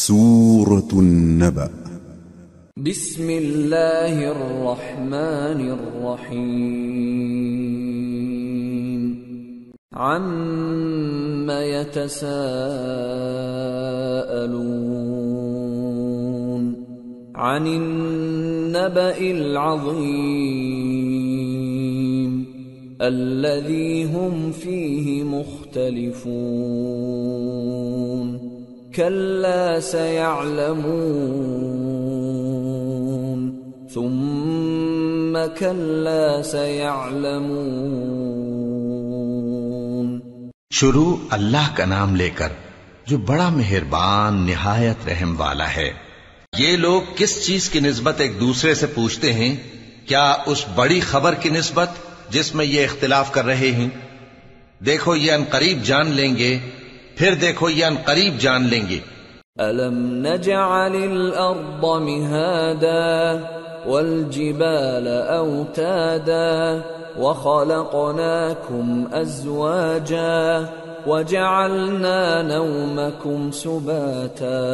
سورة النبأ. بسم الله الرحمن الرحيم. عم يتساءلون عن النبأ العظيم الذي هم فيه مختلفون. كلا سيعلمون ثم كلا سيعلمون. شروع اللہ کا نام لے کر جو بڑا مہربان نہایت رحم والا ہے. یہ لوگ کس چیز کی نسبت ایک دوسرے سے پوچھتے ہیں؟ کیا اس بڑی خبر کی نسبت جس میں یہ اختلاف کر رہے ہیں؟ دیکھو یہ عنقریب جان لیں گے، پھر دیکھو یہ عنقریب جان لیں گے. أَلَمْ نَجْعَلِ الْأَرْضَ مِهَادًا وَالْجِبَالَ أَوْتَادًا وَخَلَقْنَاكُمْ أَزْوَاجًا وَجَعَلْنَا نَوْمَكُمْ سُبَاتًا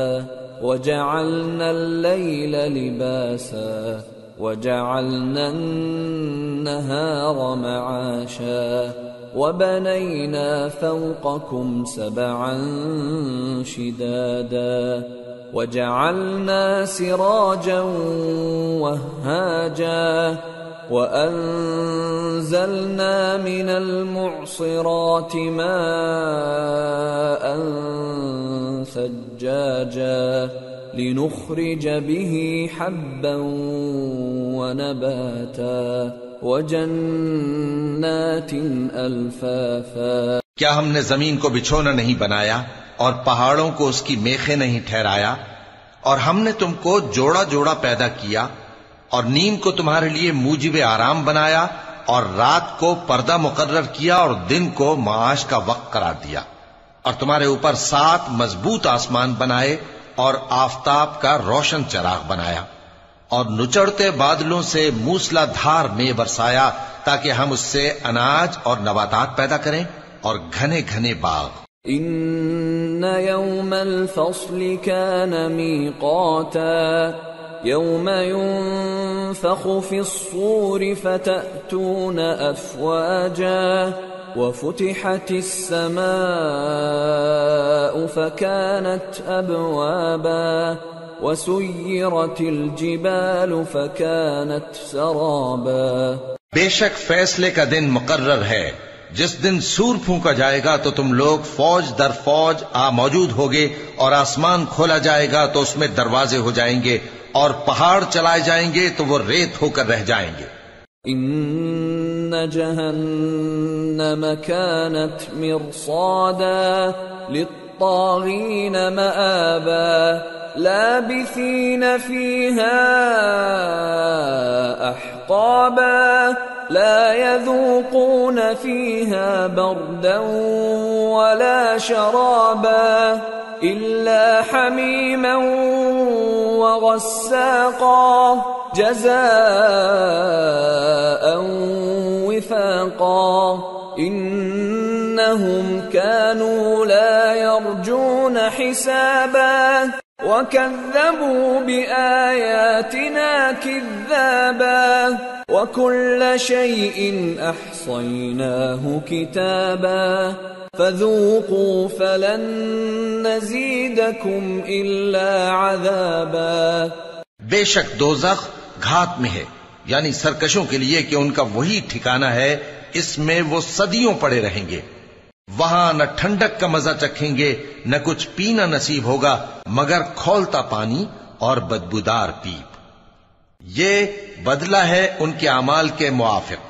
وَجَعَلْنَا اللَّيْلَ لِبَاسًا وَجَعَلْنَا النَّهَارَ مَعَاشًا وَبَنَيْنَا فَوْقَكُمْ سَبْعًا شِدَادًا وَجَعَلْنَا سِرَاجًا وَهَّاجًا وَأَنزَلْنَا مِنَ الْمُعْصِرَاتِ مَاءً ثَجَّاجًا لِنُخْرِجَ بِهِ حَبًّا وَنَبَاتًا وَجَنَّاتٍ أَلْفَافًا. کیا ہم نے زمین کو بچھونا نہیں بنایا اور پہاڑوں کو اس کی میخیں نہیں ٹھہرایا؟ اور ہم نے تم کو جوڑا جوڑا پیدا کیا اور نیم کو تمہارے لیے موجب آرام بنایا اور رات کو پردہ مقرر کیا اور دن کو معاش کا وقت قرار دیا، اور تمہارے اوپر 7 مضبوط آسمان بنائے اور آفتاب کا روشن چراغ بنایا، اور نچڑتے بادلوں سے موسلا دھار میں برسایا تاکہ ہم اس سے اناج اور نباتات پیدا کریں اور گھنے گھنے باغ. ان يوم الفصل كان ميقاتا يوم ينفخ في الصور فتأتون أفواجا وفتحت السماء فكانت أبوابا وسيرت الجبال فكانت سرابا. بے شک فیصلے کا دن مقرر ہے جس دن سور پھونکا جائے گا تو تم لوگ فوج در فوج موجود ہوگے، اور آسمان کھولا جائے گا تو اس میں دروازے ہو جائیں گے، اور پہاڑ چلائے جائیں گے تو وہ ریت ہو کر رہ جائیں گے. ان جہنم كانت مرصادا للطاغین مآبا لابثین فيها احقابا لا يذوقون فيها بردا ولا شرابا إلا حميما وغساقا جزاء وفاقا إنهم كانوا لا يرجون حسابا وكذبوا بآياتنا كذابا وكل شيء أحصيناه كتابا فذوقوا فلن نزيدكم إلا عذابا. بے شک دوزخ گھات میں ہے، یعنی سرکشوں کے لیے کہ ان کا وہی ٹھکانہ ہے، اس میں وہ صدیوں پڑے رہیں گے. وہاں نہ ٹھنڈک کا مزہ چکھیں گے، نہ کچھ پینا نصیب ہوگا مگر کھولتا پانی اور بدبودار پیپ. یہ بدلہ ہے ان کے اعمال کے موافق.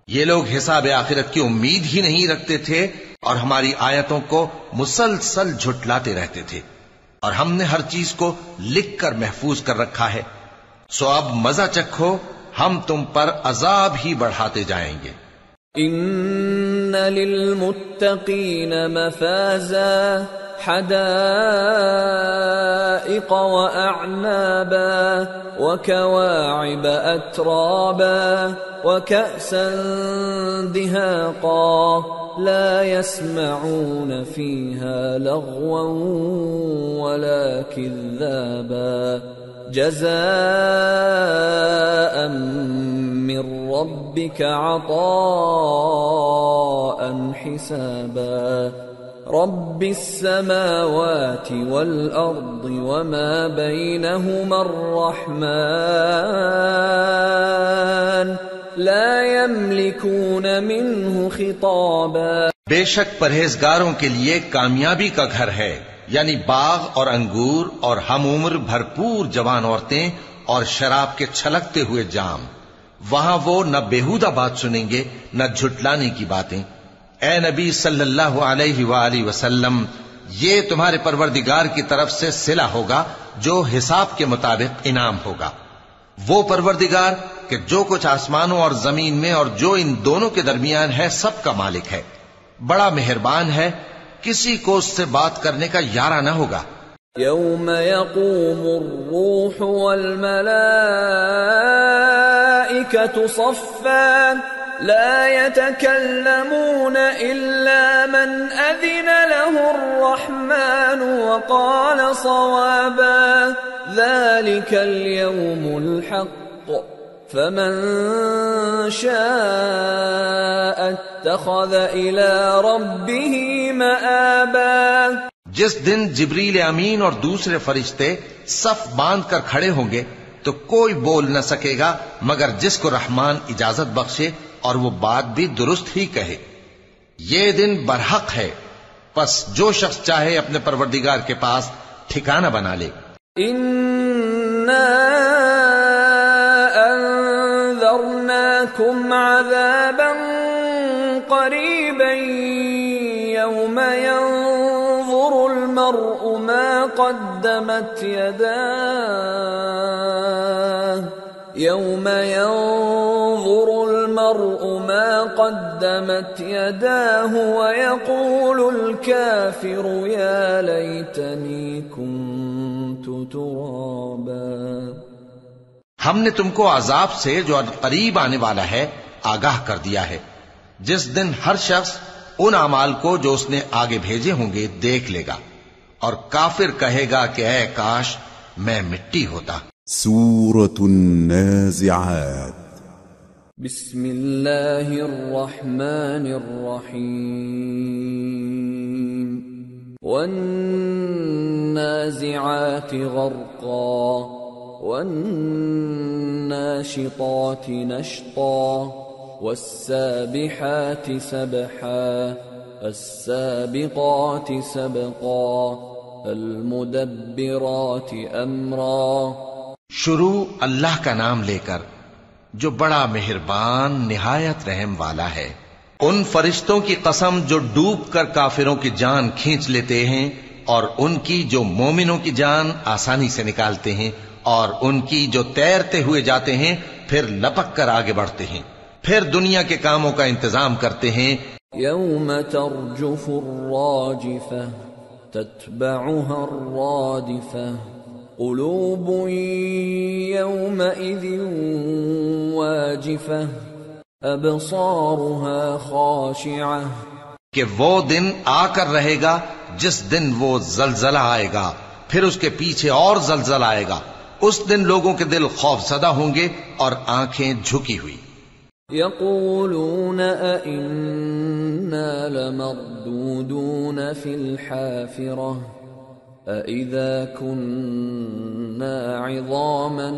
یہ لوگ حساب آخرت کی امید ہی نہیں رکھتے تھے اور ہماری آیتوں کو مسلسل جھٹلاتے رہتے تھے، اور ہم نے ہر چیز کو لکھ کر محفوظ کر رکھا ہے. سو اب مزہ چکھو، ہم تم پر عذاب ہی بڑھاتے جائیں گے. ان للمتقین مفازا حدائق حدائق وأعنابا وكواعب أترابا وكأسا دهاقا لا يسمعون فيها لغوا ولا كذابا جزاء من ربك عطاء حسابا رب السماوات والأرض وما بينهما الرحمن لا يملكون منه خطابا بے شک پرہیزگاروں کے لیے کامیابی کا گھر ہے، یعنی باغ اور انگور اور ہم عمر بھرپور جوان عورتیں اور شراب کے چھلکتے ہوئے جام۔ وہاں وہ نہ بیہودہ بات سنیں گے نہ جھٹلانے کی باتیں۔ اے نبی صلی اللہ علیہ وآلہ وسلم، یہ تمہارے پروردگار کی طرف سے صلہ ہوگا جو حساب کے مطابق انعام ہوگا۔ وہ پروردگار کہ جو کچھ آسمانوں اور زمین میں اور جو ان دونوں کے درمیان ہے سب کا مالک ہے، بڑا مہربان ہے، کسی کو اس سے بات کرنے کا یارہ نہ ہوگا۔ یوم یقوم الروح والملائکۃ صفا لا يتكلمون إلا من أذن له الرحمن وقال صوابا ذلك اليوم الحق فمن شاء اتخذ إلى ربه مآبا۔ جس دن جبریل امین اور دوسرے فرشتے صف باندھ کر کھڑے ہوں گے تو کوئی بول نہ سکے گا مگر جس کو رحمان اجازت بخشے اور وہ بات بھی درست ہی کہے۔ یہ دن برحق ہے، پس جو شخص چاہے اپنے پروردگار کے پاس ٹھکانہ بنا لے۔ اِنَّا أَنذَرْنَاكُمْ عَذَابًا قَرِيبًا يَوْمَ يَنظُرُ الْمَرْءُ مَا قَدَّمَتْ يَدَاهُ يَوْمَ يَنظُرُ الْمَرْءُ مَا قَدَّمَتْ يَدَاهُ وَيَقُولُ الْكَافِرُ يَا لَيْتَنِي كُنتُ تُرَابًا۔ ہم نے تم کو عذاب سے جو قریب آنے والا ہے آگاہ کر دیا ہے، جس دن ہر شخص ان اعمال کو جو اس نے آگے بھیجے ہوں گے دیکھ لے گا، اور کافر کہے گا کہ اے کاش میں مٹی ہوتا۔ سورة النازعات بسم اللہ الرحمن الرحیم والنازعات غرقا والناشطات نشطا والسابحات سبحا السابقات سبقا المدبرات امرا۔ شروع اللہ کا نام لے کر جو بڑا مہربان نہایت رحم والا ہے۔ ان فرشتوں کی قسم جو ڈوب کر کافروں کی جان کھینچ لیتے ہیں، اور ان کی جو مومنوں کی جان آسانی سے نکالتے ہیں، اور ان کی جو تیرتے ہوئے جاتے ہیں پھر لپک کر آگے بڑھتے ہیں، پھر دنیا کے کاموں کا انتظام کرتے ہیں۔ یوم ترجف الراجفہ تتبعها الرادفہ قلوب یومئذ واجفہ ابصارها خاشعہ۔ کہ وہ دن آ کر رہے گا جس دن وہ زلزلہ آئے گا، پھر اس کے پیچھے اور زلزلہ آئے گا، اس دن لوگوں کے دل خوف زدہ ہوں گے اور آنکھیں جھکی ہوئی۔ یقولون أَإِنَّا لَمَرْدُودُونَ فِي الْحَافِرَةِ أَإِذَا كُنَّا عِظَامًا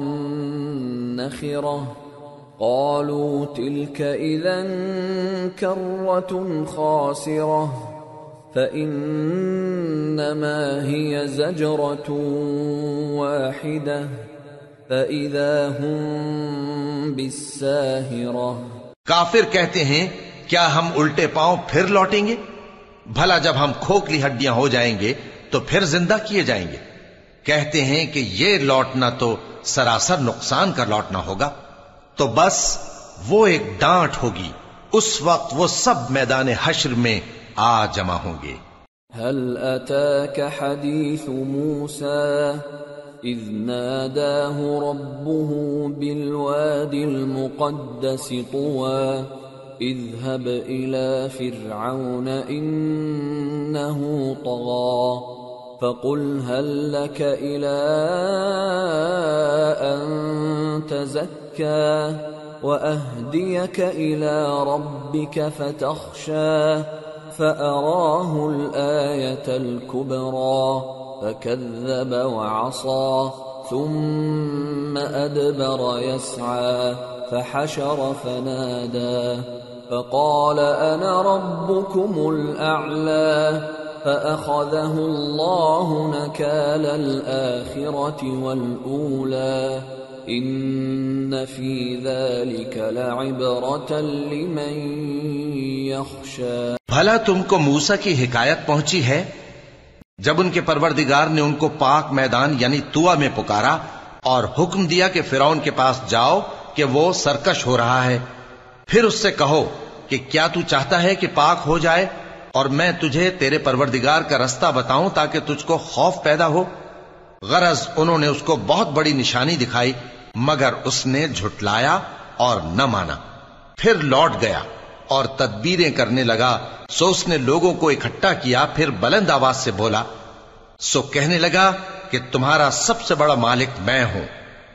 نَخِرَةً قَالُوا تِلْكَ إِذًا كَرَّةٌ خَاسِرَةٌ فَإِنَّمَا هِيَ زَجْرَةٌ وَاحِدَةٌ فَإِذَا هُمْ بِالسَّاهِرَةِ۔ کافر کہتے ہیں کیا ہم الٹے پاؤں پھر لوٹیں گے؟ بھلا جب ہم کھوکھلی ہڈیاں ہو جائیں گے تو پھر زندہ کیے جائیں گے؟ کہتے ہیں کہ یہ لوٹنا تو سراسر نقصان کا لوٹنا ہوگا۔ تو بس وہ ایک ڈانٹ ہوگی، اس وقت وہ سب میدان حشر میں آ جمع ہوں گے۔ هل أتاك حديث موسى إذ ناداه ربه بالواد المقدس طوى اذهب إلى فرعون إنه طغى فقل هل لك إلى أن تزكى وأهديك إلى ربك فتخشى فأراه الآية الكبرى فكذب وعصى ثم أدبر يسعى فحشر فنادى فقال أنا ربكم الأعلى فأخذه الله نكال الآخرة والأولى إن في ذلك لعبرة لمن يخشى. بھلا تم کو موسیٰ کی حکایت پہنچی ہے جب ان کے پروردگار نے ان کو پاک میدان یعنی طویٰ میں پکارا اور حکم دیا کہ فرعون کے پاس جاؤ کہ وہ سرکش ہو رہا ہے، پھر اس سے کہو کہ کیا تو چاہتا ہے کہ پاک ہو جائے اور میں تجھے تیرے پروردگار کا رستہ بتاؤں تاکہ تجھ کو خوف پیدا ہو. غرض انہوں نے اس کو بہت بڑی نشانی دکھائی مگر اس نے جھٹلایا اور نہ مانا. پھر لوٹ گیا اور تدبیریں کرنے لگا. سو اس نے لوگوں کو اکٹھا کیا، پھر بلند آواز سے بولا، سو کہنے لگا کہ تمہارا سب سے بڑا مالک میں ہوں.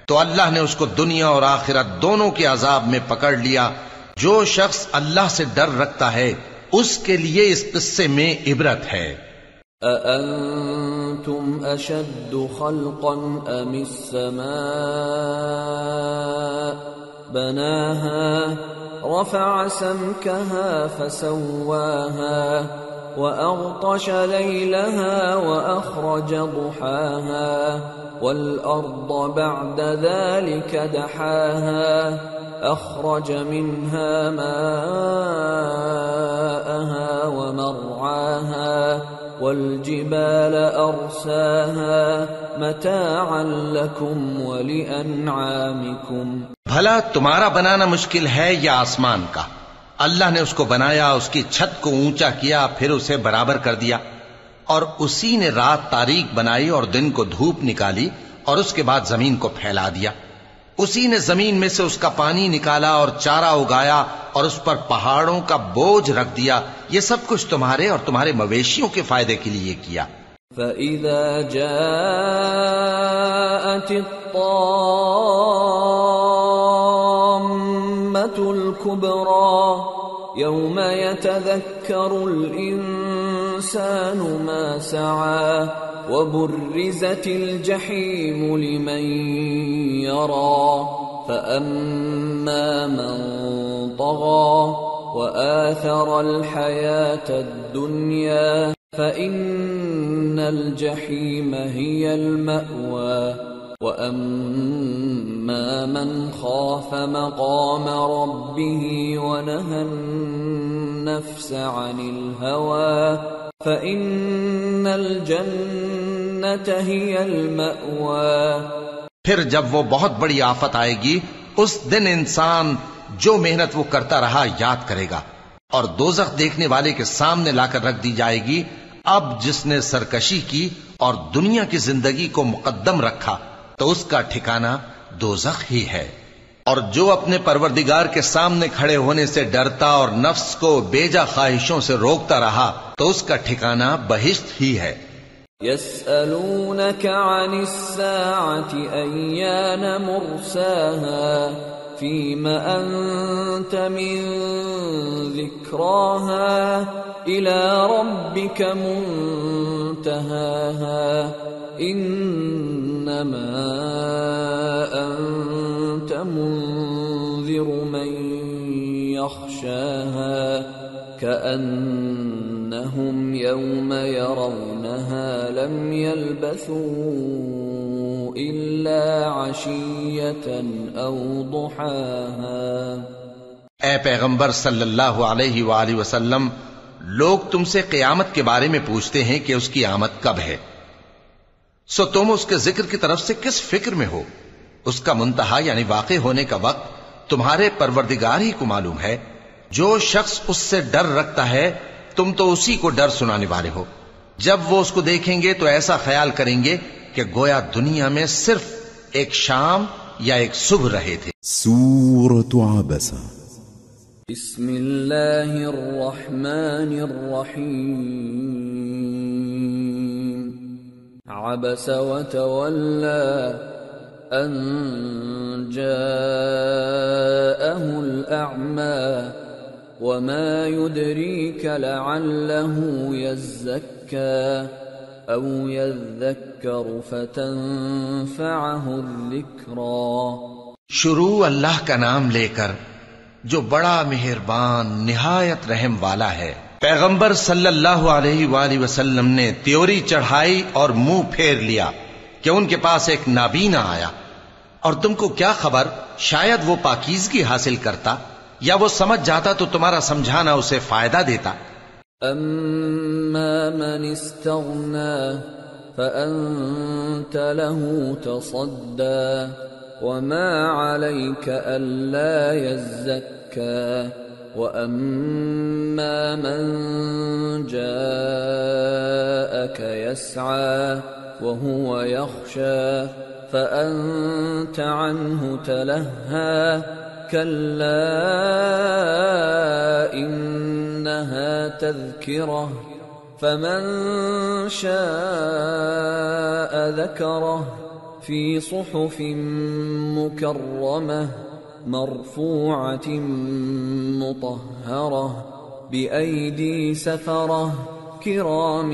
تو اللہ نے اس کو دنیا اور آخرت دونوں کے عذاب میں پکڑ لیا. جو شخص اللہ سے ڈر رکھتا ہے اس کے لیے اس قصے میں عبرت ہے. أأنتم أشد خلقا أم السماء بناها رفع سمكها فسواها وأغطش ليلها وأخرج ضحاها والأرض بعد ذلك دحاها أخرج منها ماءها ومرعاها والجبال أرساها متاعا لكم ولأنعامكم. بھلا تمہارا بنانا مشکل ہے یا آسمان کا؟ اللہ نے اس کو بنایا، اس کی چھت کو اونچا کیا، پھر اسے برابر کر دیا، اور اسی نے رات تاریک بنائی اور دن کو دھوپ نکالی، اور اس کے بعد زمین کو پھیلا دیا. اسی نے زمین میں سے اس کا پانی نکالا اور چارہ اگایا اور اس پر پہاڑوں کا بوجھ رکھ دیا. یہ سب کچھ تمہارے اور تمہارے مویشیوں کے فائدے کے لیے کیا. فَإِذَا جَاءَتِ الطَّامَّةُ الْكُبْرَى يَوْمَ يَتَذَكَّرُ الْإِنسَانُ مَا سَعَى وَبُرِّزَتِ الْجَحِيمُ لِمَنْ يَرَى فَأَمَّا مَنْ طَغَى وَآثَرَ الْحَيَاةَ الدُّنْيَا فَإِنَّ الْجَحِيمَ هِيَ الْمَأْوَى وَأَمَّا مَنْ خَافَ مَقَامَ رَبِّهِ وَنَهَى النَّفْسَ عَنِ الْهَوَى فَإِنَّ الْجَنَّةَ هِيَ الْمَأْوَى. پھر جب وہ بہت بڑی آفت آئے گی اس دن انسان جو محنت وہ کرتا رہا یاد کرے گا، اور دوزخ دیکھنے والے کے سامنے لا کر رکھ دی جائے گی. اب جس نے سرکشی کی اور دنیا کی زندگی کو مقدم رکھا تو اس کا ٹھکانہ دوزخ ہی ہے، اور جو اپنے پروردگار کے سامنے کھڑے ہونے سے ڈرتا اور نفس کو بیجا خواہشوں سے روکتا رہا تو اس کا ٹھکانہ بہشت ہی ہے. يسألونك عن الساعة أيان مرساها فيم أنت من ذكراها إلى ربك منتهاها إنما أنت منذر من يخشاها كأنهم يوم يرونها لم يلبثوا إلا عشية أو ضحاها. اے پیغمبر صلی اللہ علیہ وآلہ وسلم، لوگ تم سے قیامت کے بارے میں پوچھتے ہیں کہ اس کی آمد کب ہے، سو تم اس کے ذکر کی طرف سے کس فکر میں ہو؟ اس کا منتہا یعنی واقع ہونے کا وقت تمہارے پروردگار ہی کو معلوم ہے. جو شخص اس سے ڈر رکھتا ہے تم تو اسی کو ڈر سنانے والے ہو. جب وہ اس کو دیکھیں گے تو ایسا خیال کریں گے کہ گویا دنیا میں صرف ایک شام یا ایک صبح رہے تھے۔ سورة عبس بسم اللہ الرحمن الرحیم عبس وتولى ان جاءه الأعمى وما يدريك لعله يزكى أو يذكر فتنفعه الذكرى۔ شروع اللہ کا نام لے کر جو بڑا مہربان نہایت رحم والا ہے۔ پیغمبر صلی اللہ علیہ وآلہ وسلم نے تیوری چڑھائی اور منہ پھیر لیا کہ ان کے پاس ایک نابینا آیا، اور تم کو کیا خبر شاید وہ پاکیزگی حاصل کرتا یا وہ سمجھ جاتا تو تمہارا سمجھانا اسے فائدہ دیتا۔ اما من استغنى فأنت له تصدى وما عليك ألا يزكى وأما من جاءك يسعى وهو يخشى فأنت عنه تلهى كلا إنها تذكرة فمن شاء ذكره في صحف مكرمة مرفوعة مطهرة بأيدي سفرة كرام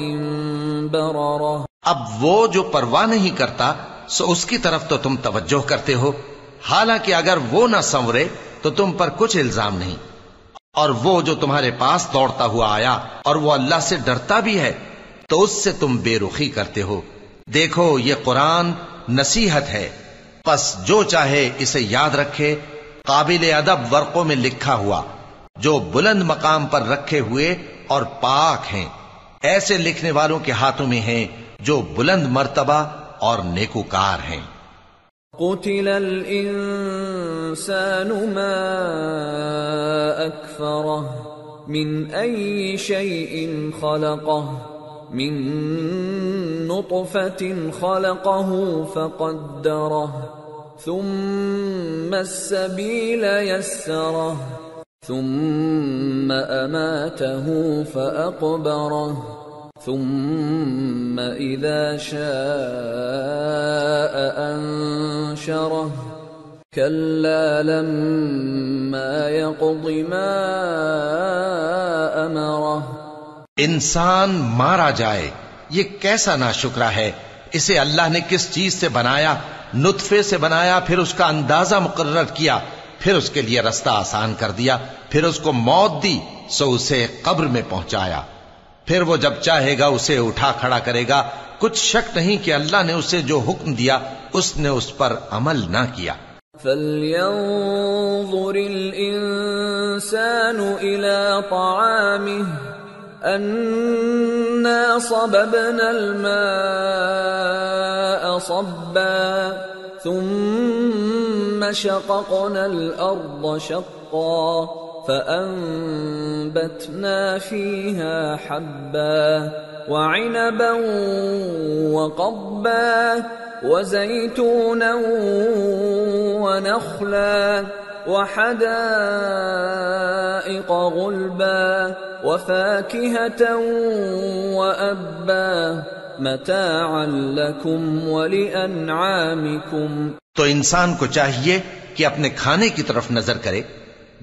بررة۔ اب وہ جو پرواہ نہیں کرتا سو اس کی طرف تو تم توجہ کرتے ہو، حالانکہ اگر وہ نہ سنورے تو تم پر کچھ الزام نہیں، اور وہ جو تمہارے پاس دوڑتا ہوا آیا اور وہ اللہ سے ڈرتا بھی ہے تو اس سے تم بے رخی کرتے ہو۔ دیکھو یہ قرآن نصیحت ہے، پس جو چاہے اسے یاد رکھے، قابل ادب ورقوں میں لکھا ہوا، جو بلند مقام پر رکھے ہوئے اور پاک ہیں، ایسے لکھنے والوں کے ہاتھوں میں ہیں جو بلند مرتبہ اور نیکوکار ہیں۔ قتل الانسان ما اکفرہ من ای شیء خلقہ من نطفة خلقه فقدره ثم السبيل يسره ثم أماته فأقبره ثم إذا شاء أنشره كلا لما يقض ما أمره۔ انسان مارا جائے، یہ کیسا ناشکرا ہے، اسے اللہ نے کس چیز سے بنایا؟ نطفے سے بنایا، پھر اس کا اندازہ مقرر کیا، پھر اس کے لیے رستہ آسان کر دیا، پھر اس کو موت دی سو اسے قبر میں پہنچایا، پھر وہ جب چاہے گا اسے اٹھا کھڑا کرے گا۔ کچھ شک نہیں کہ اللہ نے اسے جو حکم دیا اس نے اس پر عمل نہ کیا۔ فَلْيَنظُرِ الْإِنسَانُ إِلَى طَعَامِهِ أَنَّا صَبَبْنَا الْمَاءَ صَبًّا ثُمَّ شَقَقْنَا الْأَرْضَ شَقًّا فَأَنبَتْنَا فِيهَا حَبًّا وَعِنَبًا وَقَضْبًا وَزَيْتُونًا وَنَخْلًا وحدائق غلبا وفاكهة وأبا متاعا لكم ولأنعامكم۔ تو انسان کو چاہیے کہ اپنے کھانے کی طرف نظر کرے،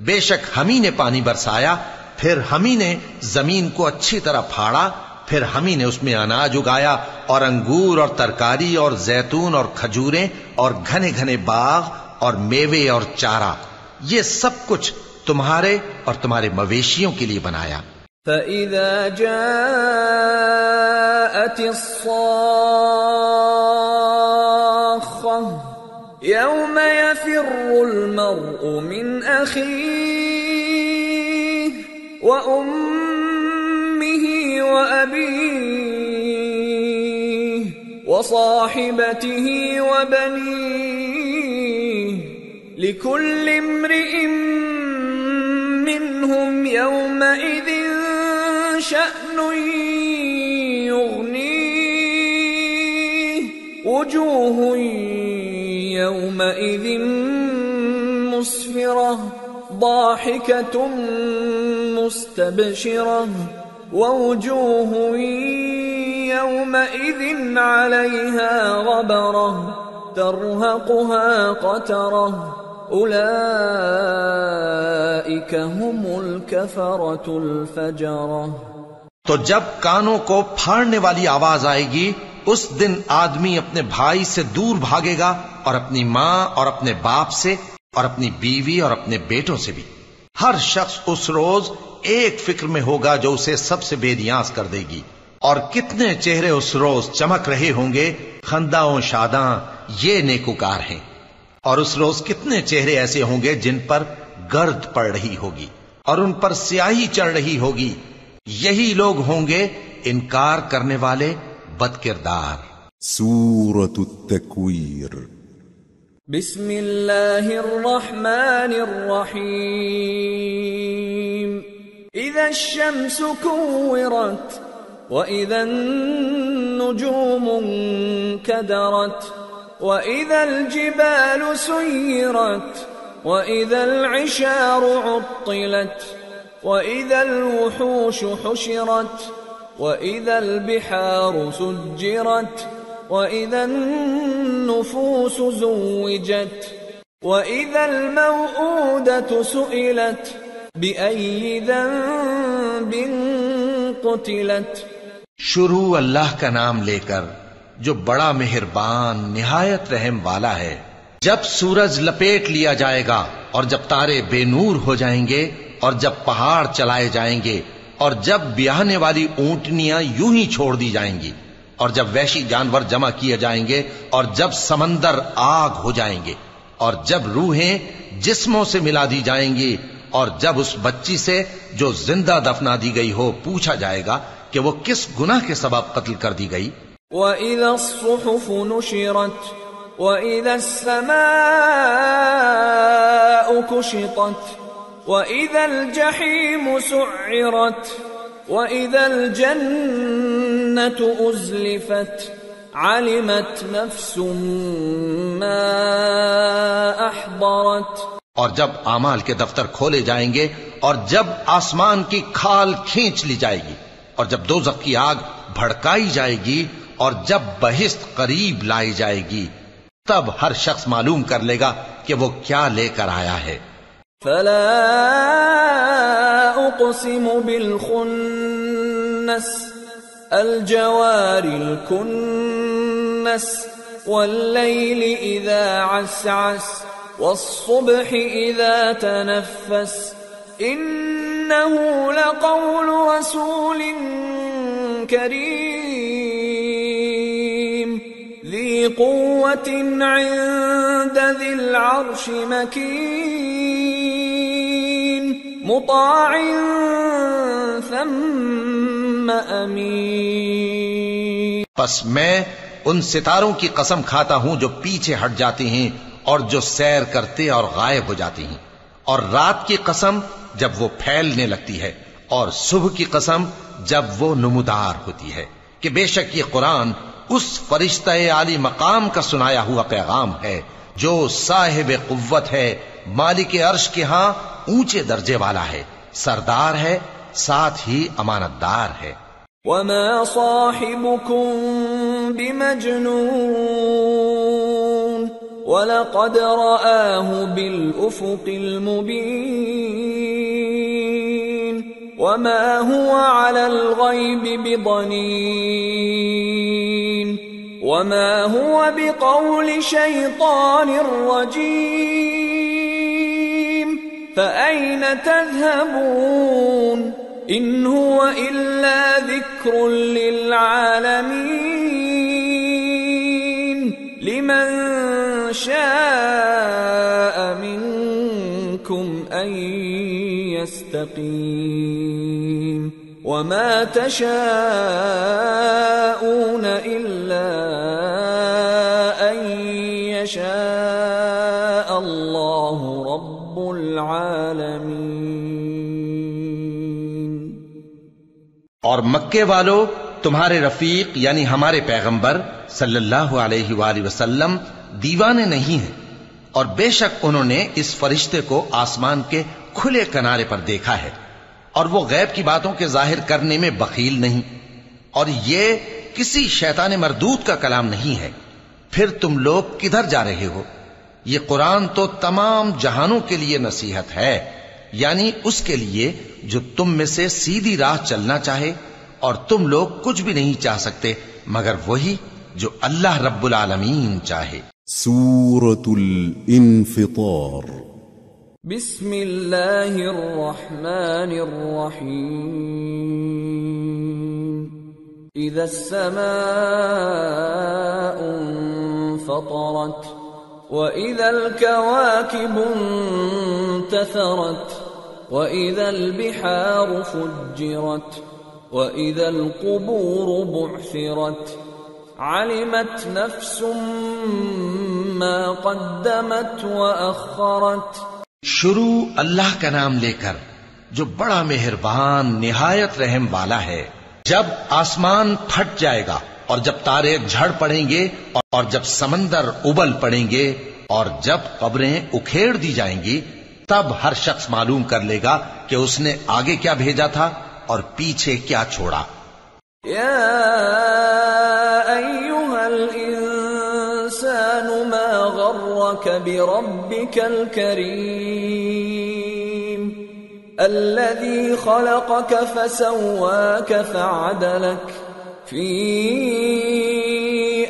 بے شک ہم ہی نے پانی برسایا، پھر ہم ہی نے زمین کو اچھی طرح پھاڑا، پھر ہم ہی نے اس میں اناج اگایا اور انگور اور ترکاری اور زیتون اور کھجوریں اور گھنے گھنے باغ اور میوے اور چارہ، یہ سب کچھ تمہارے اور تمہارے مویشیوں کے لیے بنایا۔ فَإِذَا جَاءَتِ الصَّاخَّةُ يَوْمَ يَفِرُّ الْمَرْءُ مِنْ أَخِيهِ وَأُمِّهِ وَأَبِيهِ وَصَاحِبَتِهِ وَبَنِيهِ لِكُلِّ امْرِئٍ مِّنْهُمْ يَوْمَئِذٍ شَأْنٌ وجوه يومئذ مسفرة ضاحكة مستبشرة ووجوه يومئذ عليها غبرة ترهقها قترة أولئك هم الكفرة الفجرة۔ تو جب کانوں کو پھاڑنے والی آواز آئے گی اس دن آدمی اپنے بھائی سے دور بھاگے گا اور اپنی ماں اور اپنے باپ سے اور اپنی بیوی اور اپنے بیٹوں سے بھی۔ ہر شخص اس روز ایک فکر میں ہوگا جو اسے سب سے بے نیاز کر دے گی۔ اور کتنے چہرے اس روز چمک رہے ہوں گے، خنداں و شاداں یہ نیکوکار ہیں۔ اور اس روز کتنے چہرے ایسے ہوں گے جن پر گرد پڑ رہی ہوگی اور ان پر سیاہی چڑھ رہی ہوگی، یہی لوگ ہوں گے انکار کرنے والے بد کردار۔ سورة التكوير۔ بسم اللہ الرحمن الرحیم۔ اذا الشمس كورت وَإِذَا النُّجُومُ انكَدَرَتْ وَإِذَا الْجِبَالُ سُيِّرَتْ وَإِذَا الْعِشَارُ عُطِّلَتْ وَإِذَا الْوُحُوشُ حُشِرَتْ وَإِذَا الْبِحَارُ سُجِّرَتْ وَإِذَا النُّفُوسُ زُوِّجَتْ وَإِذَا الْمَوْءُودَةُ سُئِلَتْ بِأَيِّ ذَنبٍ قُتِلَتْ۔ شروع اللہ کا نام لے کر جو بڑا مہربان نہایت رحم والا ہے۔ جب سورج لپیٹ لیا جائے گا اور جب تارے بے نور ہو جائیں گے اور جب پہاڑ چلائے جائیں گے اور جب بیاہنے والی اونٹنیاں یوں ہی چھوڑ دی جائیں گی اور جب وحشی جانور جمع کیے جائیں گے اور جب سمندر آگ ہو جائیں گے اور جب روحیں جسموں سے ملا دی جائیں گی اور جب اس بچی سے جو زندہ دفنا دی گئی ہو پوچھا جائے گا کہ وہ کس گناہ کے سبب قتل کر دی گئی۔ وَإِذَا الصُّحُفُ نُشِرَتْ وَإِذَا السَّمَاءُ كُشِطَتْ وَإِذَا الْجَحِيمُ سُعِّرَتْ وَإِذَا الْجَنَّةُ أُزْلِفَتْ عَلِمَتْ نَفْسٌ مَّا أَحْضَرَتْ۔ اور جب اعمال کے دفتر کھولے جائیں گے اور جب آسمان کی کھال کھینچ لی جائے گی اور جب دوزخ کی آگ بھڑکائی جائے گی اور جب بہشت قریب لائی جائے گی تب ہر شخص معلوم کر لے گا کہ وہ کیا لے کر آیا ہے۔ فلا اقسم بالخنس الجوار الكنس والليل اذا عسعس والصبح اذا تنفس انه لقول رسول كريم ذي قوة عند ذي العرش مكين مطاع ثم امین۔ پس میں ان ستاروں کی قسم کھاتا ہوں جو پیچھے ہٹ جاتے ہیں اور جو سیر کرتے اور غائب ہو جاتی ہیں، اور رات کی قسم جب وہ پھیلنے لگتی ہے، اور صبح کی قسم جب وہ نمودار ہوتی ہے، کہ بے شک یہ قرآن اس فرشتہ عالی مقام کا سنایا ہوا پیغام ہے جو صاحب قوت ہے، مالک عرش کے ہاں اونچے درجے والا ہے، سردار ہے، ساتھ ہی امانتدار ہے۔ وما صاحبكم بمجنون وَلَقَدْ رَآهُ بِالْأُفُقِ الْمُبِينِ وَمَا هُوَ عَلَى الْغَيْبِ بِضَنِينٍ وَمَا هُوَ بِقَوْلِ شَيْطَانٍ رَجِيمٍ فَأَيْنَ تَذْهَبُونَ إِنْ هُوَ إِلَّا ذِكْرٌ لِلْعَالَمِينَ لِمَنْ شَاءَ مِنْكُمْ أَنْ يَسْتَقِيمَ وَمَا تَشَاءُونَ إِلَّا أَنْ يَشَاءَ اللَّهُ رَبُّ الْعَالَمِينَ۔ اور مکے والو تمہارے رفیق یعنی ہمارے پیغمبر صلی اللہ علیہ وآلہ وسلم دیوانے نہیں ہیں، اور بے شک انہوں نے اس فرشتے کو آسمان کے کھلے کنارے پر دیکھا ہے، اور وہ غیب کی باتوں کے ظاہر کرنے میں بخیل نہیں، اور یہ کسی شیطان مردود کا کلام نہیں ہے۔ پھر تم لوگ کدھر جا رہے ہو؟ یہ قرآن تو تمام جہانوں کے لیے نصیحت ہے، یعنی اس کے لیے جو تم میں سے سیدھی راہ چلنا چاہے، اور تم لوگ کچھ بھی نہیں چاہ سکتے مگر وہی جو اللہ رب العالمین چاہے۔ سورة الانفطار۔ بسم اللہ الرحمن الرحیم۔ اذا السماء انفطرت وَإِذَا الْكَوَاكِبُ انتَثَرَتْ وَإِذَا الْبِحَارُ فُجِّرَتْ وَإِذَا الْقُبُورُ بُعْثِرَتْ عَلِمَتْ نَفْسٌ مَّا قَدَّمَتْ وَأَخَّرَتْ۔ شروع اللہ کا نام لے کر جو بڑا مہربان نہایت رحم والا ہے۔ جب آسمان پھٹ جائے گا اور جب تارے جھڑ پڑیں گے اور جب سمندر ابل پڑیں گے اور جب قبریں اکھیڑ دی جائیں گی، تب ہر شخص معلوم کر لے گا کہ اس نے آگے کیا بھیجا تھا اور پیچھے کیا چھوڑا۔ یا ایھا الانسان ما غرک بربک الکریم الذی خلقک فسواک فعدلک فی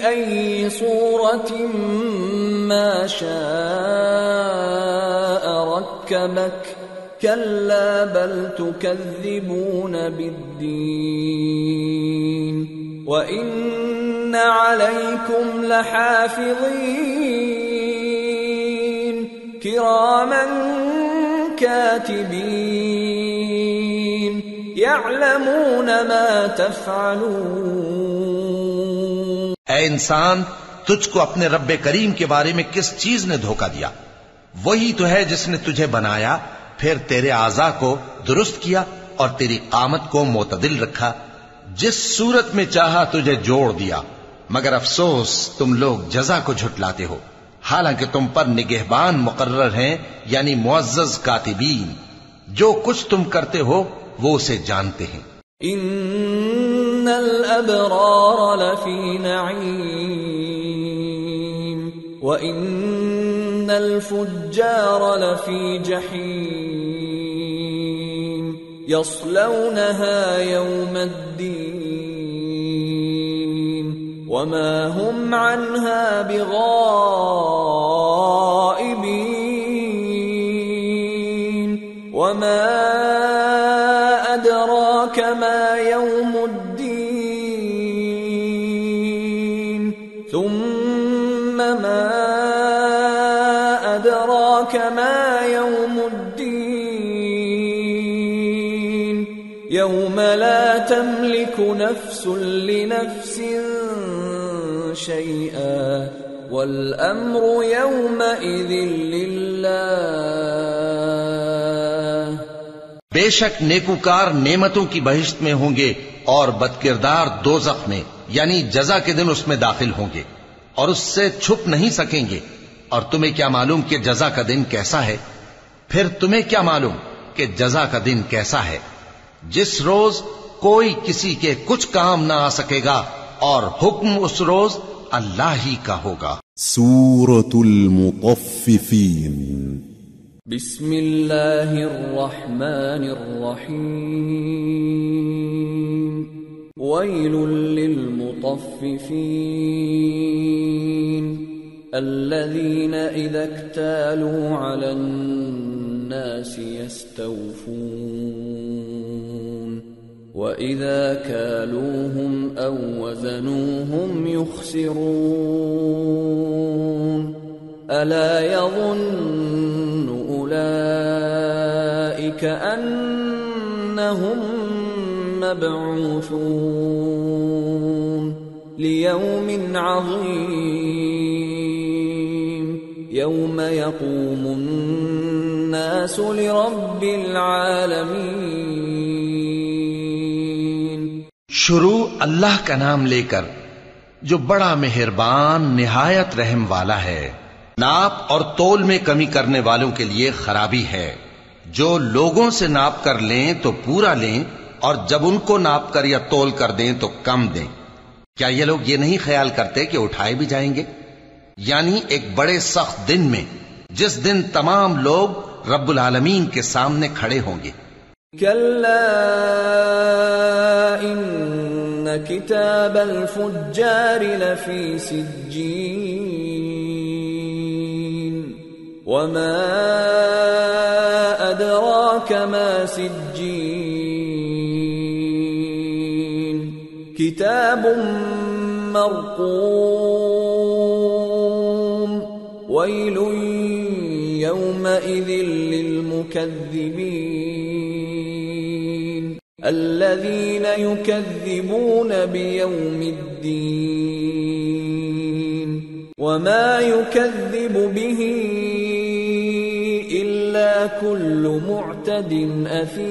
ای صورت ما شاء رکبک کلا بل تکذبون بالدین وإن علیکم لحافظین کراما کاتبین یعلمون ما تفعلون۔ اے انسان، تجھ کو اپنے رب کریم کے بارے میں کس چیز نے دھوکہ دیا؟ وہی تو ہے جس نے تجھے بنایا، پھر تیرے اعضاء کو درست کیا اور تیری قامت کو معتدل رکھا، جس صورت میں چاہا تجھے جوڑ دیا، مگر افسوس تم لوگ جزا کو جھٹلاتے ہو، حالانکہ تم پر نگہبان مقرر ہیں یعنی معزز کاتبین، جو کچھ تم کرتے ہو وہ اسے جانتے ہیں۔ ان الابرار لفی نعیم وان الفجار لفی جحیم یصلونها یوم الدین وما هم عنها بغائبین وما أدراك ما يوم الدين ثم ما أدراك ما يوم الدين يوم لا تملك نفس لنفس شيئا والأمر يومئذ لله۔ بے شک نیکوکار نعمتوں کی بہشت میں ہوں گے اور بدکردار دوزخ میں یعنی جزا کے دن اس میں داخل ہوں گے اور اس سے چھپ نہیں سکیں گے۔ اور تمہیں کیا معلوم کہ جزا کا دن کیسا ہے؟ پھر تمہیں کیا معلوم کہ جزا کا دن کیسا ہے؟ جس روز کوئی کسی کے کچھ کام نہ آ سکے گا اور حکم اس روز اللہ ہی کا ہوگا۔ سورة المطففين۔ بسم اللہ الرحمن الرحیم ویل للمطففین الذین اذا اکتالوا علی الناس یستوفون وَإِذَا كَالُوهُمْ أَوْ وَزَنُوهُمْ يُخْسِرُونَ أَلَا يَظُنُّ أُولَئِكَ أَنَّهُمْ مَبْعُوثُونَ لِيَوْمٍ عَظِيمٍ يَوْمَ يَقُومُ النَّاسُ لِرَبِّ الْعَالَمِينَ۔ شروع اللہ کا نام لے کر جو بڑا مہربان نہایت رحم والا ہے۔ ناپ اور تول میں کمی کرنے والوں کے لیے خرابی ہے۔ جو لوگوں سے ناپ کر لیں تو پورا لیں، اور جب ان کو ناپ کر یا تول کر دیں تو کم دیں۔ کیا یہ لوگ یہ نہیں خیال کرتے کہ اٹھائے بھی جائیں گے؟ یعنی ایک بڑے سخت دن میں، جس دن تمام لوگ رب العالمین کے سامنے کھڑے ہوں گے۔ کلا ان کتاب الفجار لفی سجین وما ادراک ما سجین کتاب مرقوم ویل یومئذ للمکذبین الذین یکذبون بیوم الدین وما یکذب به الا كل معتد اثیم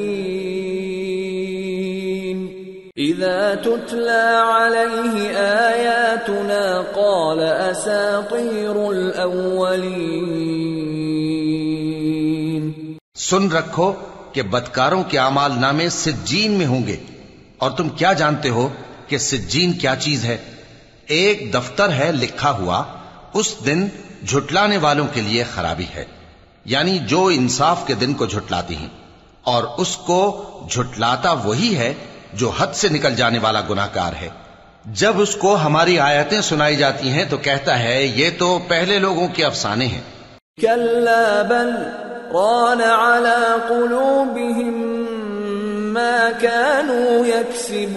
اذا تتلى عليه آیاتنا قال اساطیر الاولین۔ سن رکھو کہ بدکاروں کے اعمال نامے سجین میں ہوں گے، اور تم کیا جانتے ہو کہ سجین کیا چیز ہے؟ ایک دفتر ہے لکھا ہوا، اس دن جھٹلانے والوں کے لیے خرابی ہے، یعنی جو انصاف کے دن کو جھٹلاتی ہیں، اور اس کو جھٹلاتا وہی ہے جو حد سے نکل جانے والا گناہگار ہے۔ جب اس کو ہماری آیتیں سنائی جاتی ہیں تو کہتا ہے یہ تو پہلے لوگوں کے افسانے ہیں۔ کلا بل ران على قلوبهم ما كانوا يكسبون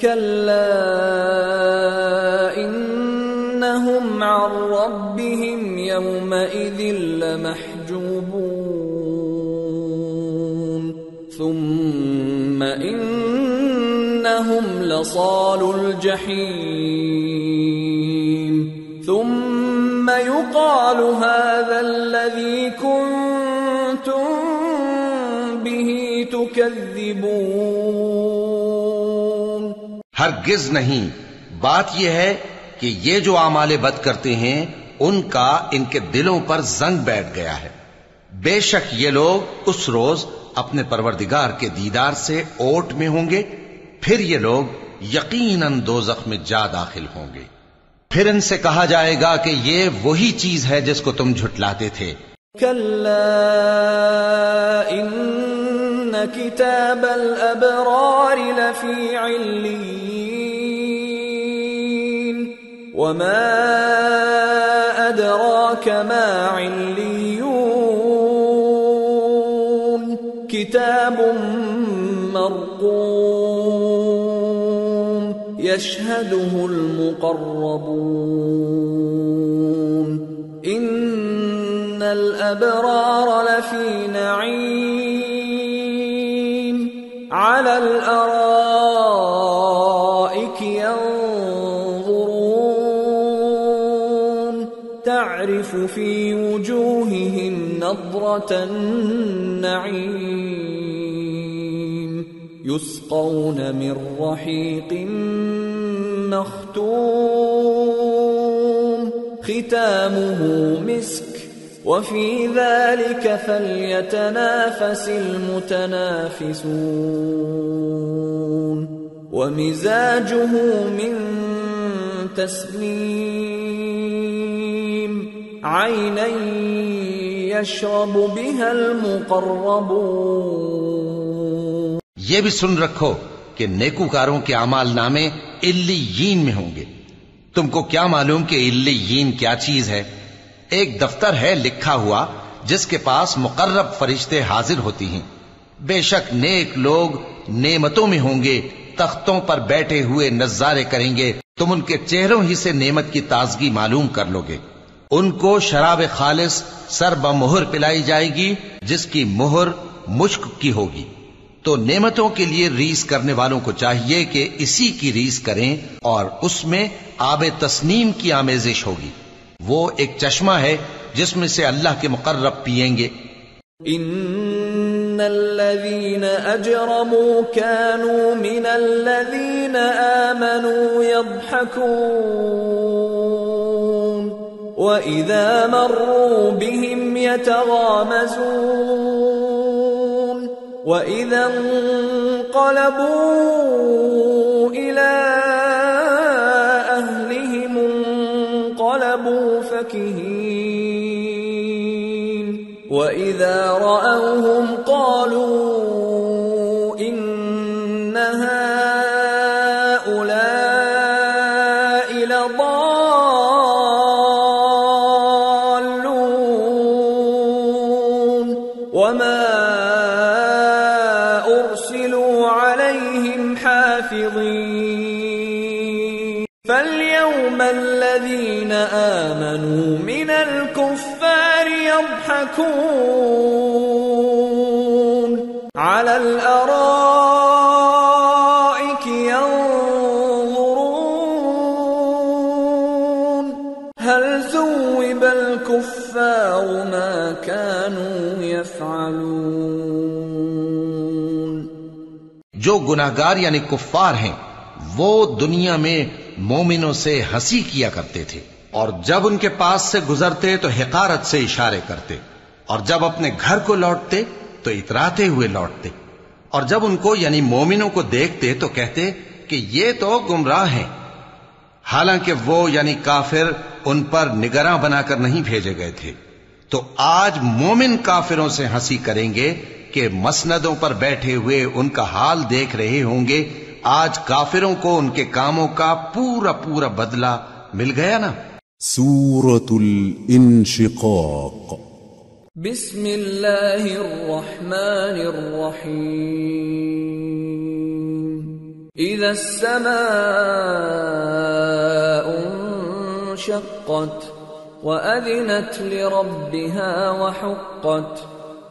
كلا إنهم عن ربهم يومئذ لمحجوبون ثم إنهم لصالو الجحيم ثم يقال هذا الذي كنتم به تكذبون۔ ہرگز نہیں، بات یہ ہے کہ یہ جو اعمال بد کرتے ہیں ان کا ان کے دلوں پر زنگ بیٹھ گیا ہے۔ بے شک یہ لوگ اس روز اپنے پروردگار کے دیدار سے اوٹ میں ہوں گے، پھر یہ لوگ یقیناً دوزخ میں جا داخل ہوں گے۔ پھر ان سے کہا جائے گا کہ یہ وہی چیز ہے جس کو تم جھٹلاتے تھے۔ کلا ان کتاب الابرار لفی علیین وما ادراک ما علیون کتاب مرقوم يشهده المقربون إن الأبرار لفي نعيم على الأرائك ينظرون تعرف في وجوههم نضرة النعيم يسقون من رحيق مختوم ختامه مسك وفي ذلك فليتنافس المتنافسون ومزاجه من تسنيم عينا يشرب بها المقربون۔ یہ بھی سن رکھو کہ نیکوکاروں کے اعمال نامے علیین میں ہوں گے۔ تم کو کیا معلوم کہ علیین کیا چیز ہے؟ ایک دفتر ہے لکھا ہوا جس کے پاس مقرب فرشتے حاضر ہوتی ہیں۔ بے شک نیک لوگ نعمتوں میں ہوں گے، تختوں پر بیٹھے ہوئے نظارے کریں گے، تم ان کے چہروں ہی سے نعمت کی تازگی معلوم کر لو گے۔ ان کو شراب خالص سر بمہر پلائی جائے گی جس کی مہر مشک کی ہوگی۔ تو نعمتوں کے لیے ریس کرنے والوں کو چاہیے کہ اسی کی ریس کریں، اور اس میں آب تسنیم کی آمیزش ہوگی۔ وہ ایک چشمہ ہے جس میں سے اللہ کے مقرب پئیں گے۔ ان الذين أجرموا كانوا من الذين آمنوا يضحكون وإذا مروا بهم يتغامزون وإذا انقلبوا إلى أهلهم انقلبوا فكهين وإذا رأوهم قالوا إن هؤلاء لضالون وما أرسلوا عليهم حافظين فاليوم الذين آمنوا من الكفار يضحكون على الأرائك ينظرون هل ثوب الكفار ما كانوا يفعلون. جو گناہگار یعنی کفار ہیں وہ دنیا میں مومنوں سے ہنسی کیا کرتے تھے، اور جب ان کے پاس سے گزرتے تو حقارت سے اشارے کرتے، اور جب اپنے گھر کو لوٹتے تو اتراتے ہوئے لوٹتے، اور جب ان کو یعنی مومنوں کو دیکھتے تو کہتے کہ یہ تو گمراہ ہیں، حالانکہ وہ یعنی کافر ان پر نگراں بنا کر نہیں بھیجے گئے تھے. تو آج مومن کافروں سے ہنسی کریں گے کہ مسندوں پر بیٹھے ہوئے ان کا حال دیکھ رہے ہوں گے. آج کافروں کو ان کے کاموں کا پورا پورا بدلہ مل گیا نا. سورة الانشقاق. بسم اللہ الرحمن الرحیم. اذا السماء انشقت وأذنت لربها وحقت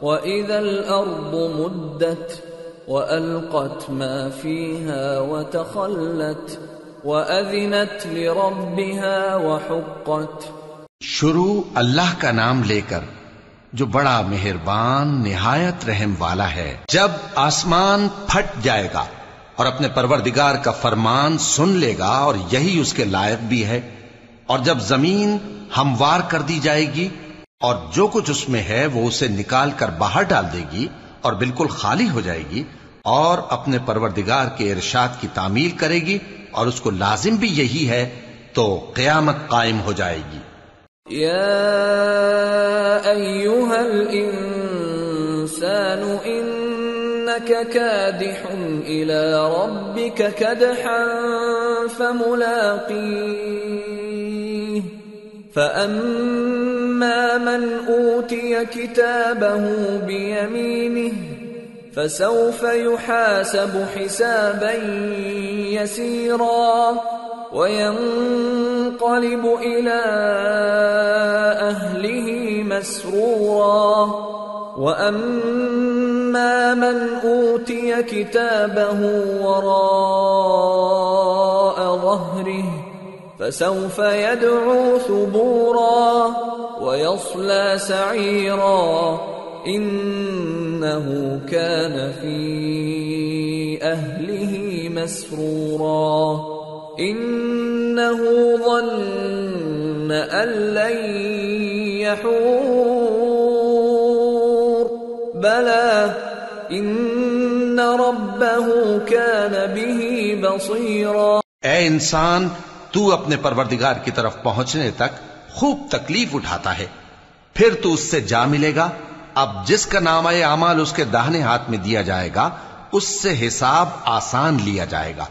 وإذا الأرض مدت وألقت ما فيها وتخلت وأذنت لربها وحقت. شروع اللہ کا نام لے کر جو بڑا مہربان نہایت رحم والا ہے. جب آسمان پھٹ جائے گا اور اپنے پروردگار کا فرمان سن لے گا اور یہی اس کے لائق بھی ہے، اور جب زمین ہموار کر دی جائے گی اور جو کچھ اس میں ہے وہ اسے نکال کر باہر ڈال دے گی اور بالکل خالی ہو جائے گی اور اپنے پروردگار کے ارشاد کی تعمیل کرے گی اور اس کو لازم بھی یہی ہے، تو قیامت قائم ہو جائے گی. یا ایھا الانسان انک کادح الی ربک کدحا فملاقیہ فأما من أوتي كتابه بيمينه فسوف يحاسب حسابا يسيرا وينقلب إلى أهله مسرورا وأما من أوتي كتابه وراء ظهره فسوف يدعو ثبورا ويصلى سعيرا إنه كان في أهله مسرورا إنه ظن أن لن يحور بلى إن ربه كان به بصيرا. اے انسان، تو اپنے پروردگار کی طرف پہنچنے تک خوب تکلیف اٹھاتا ہے، پھر تو اس سے جا ملے گا. اب جس کا نامہ اعمال اس کے داہنے ہاتھ میں دیا جائے گا اس سے حساب آسان لیا جائے گا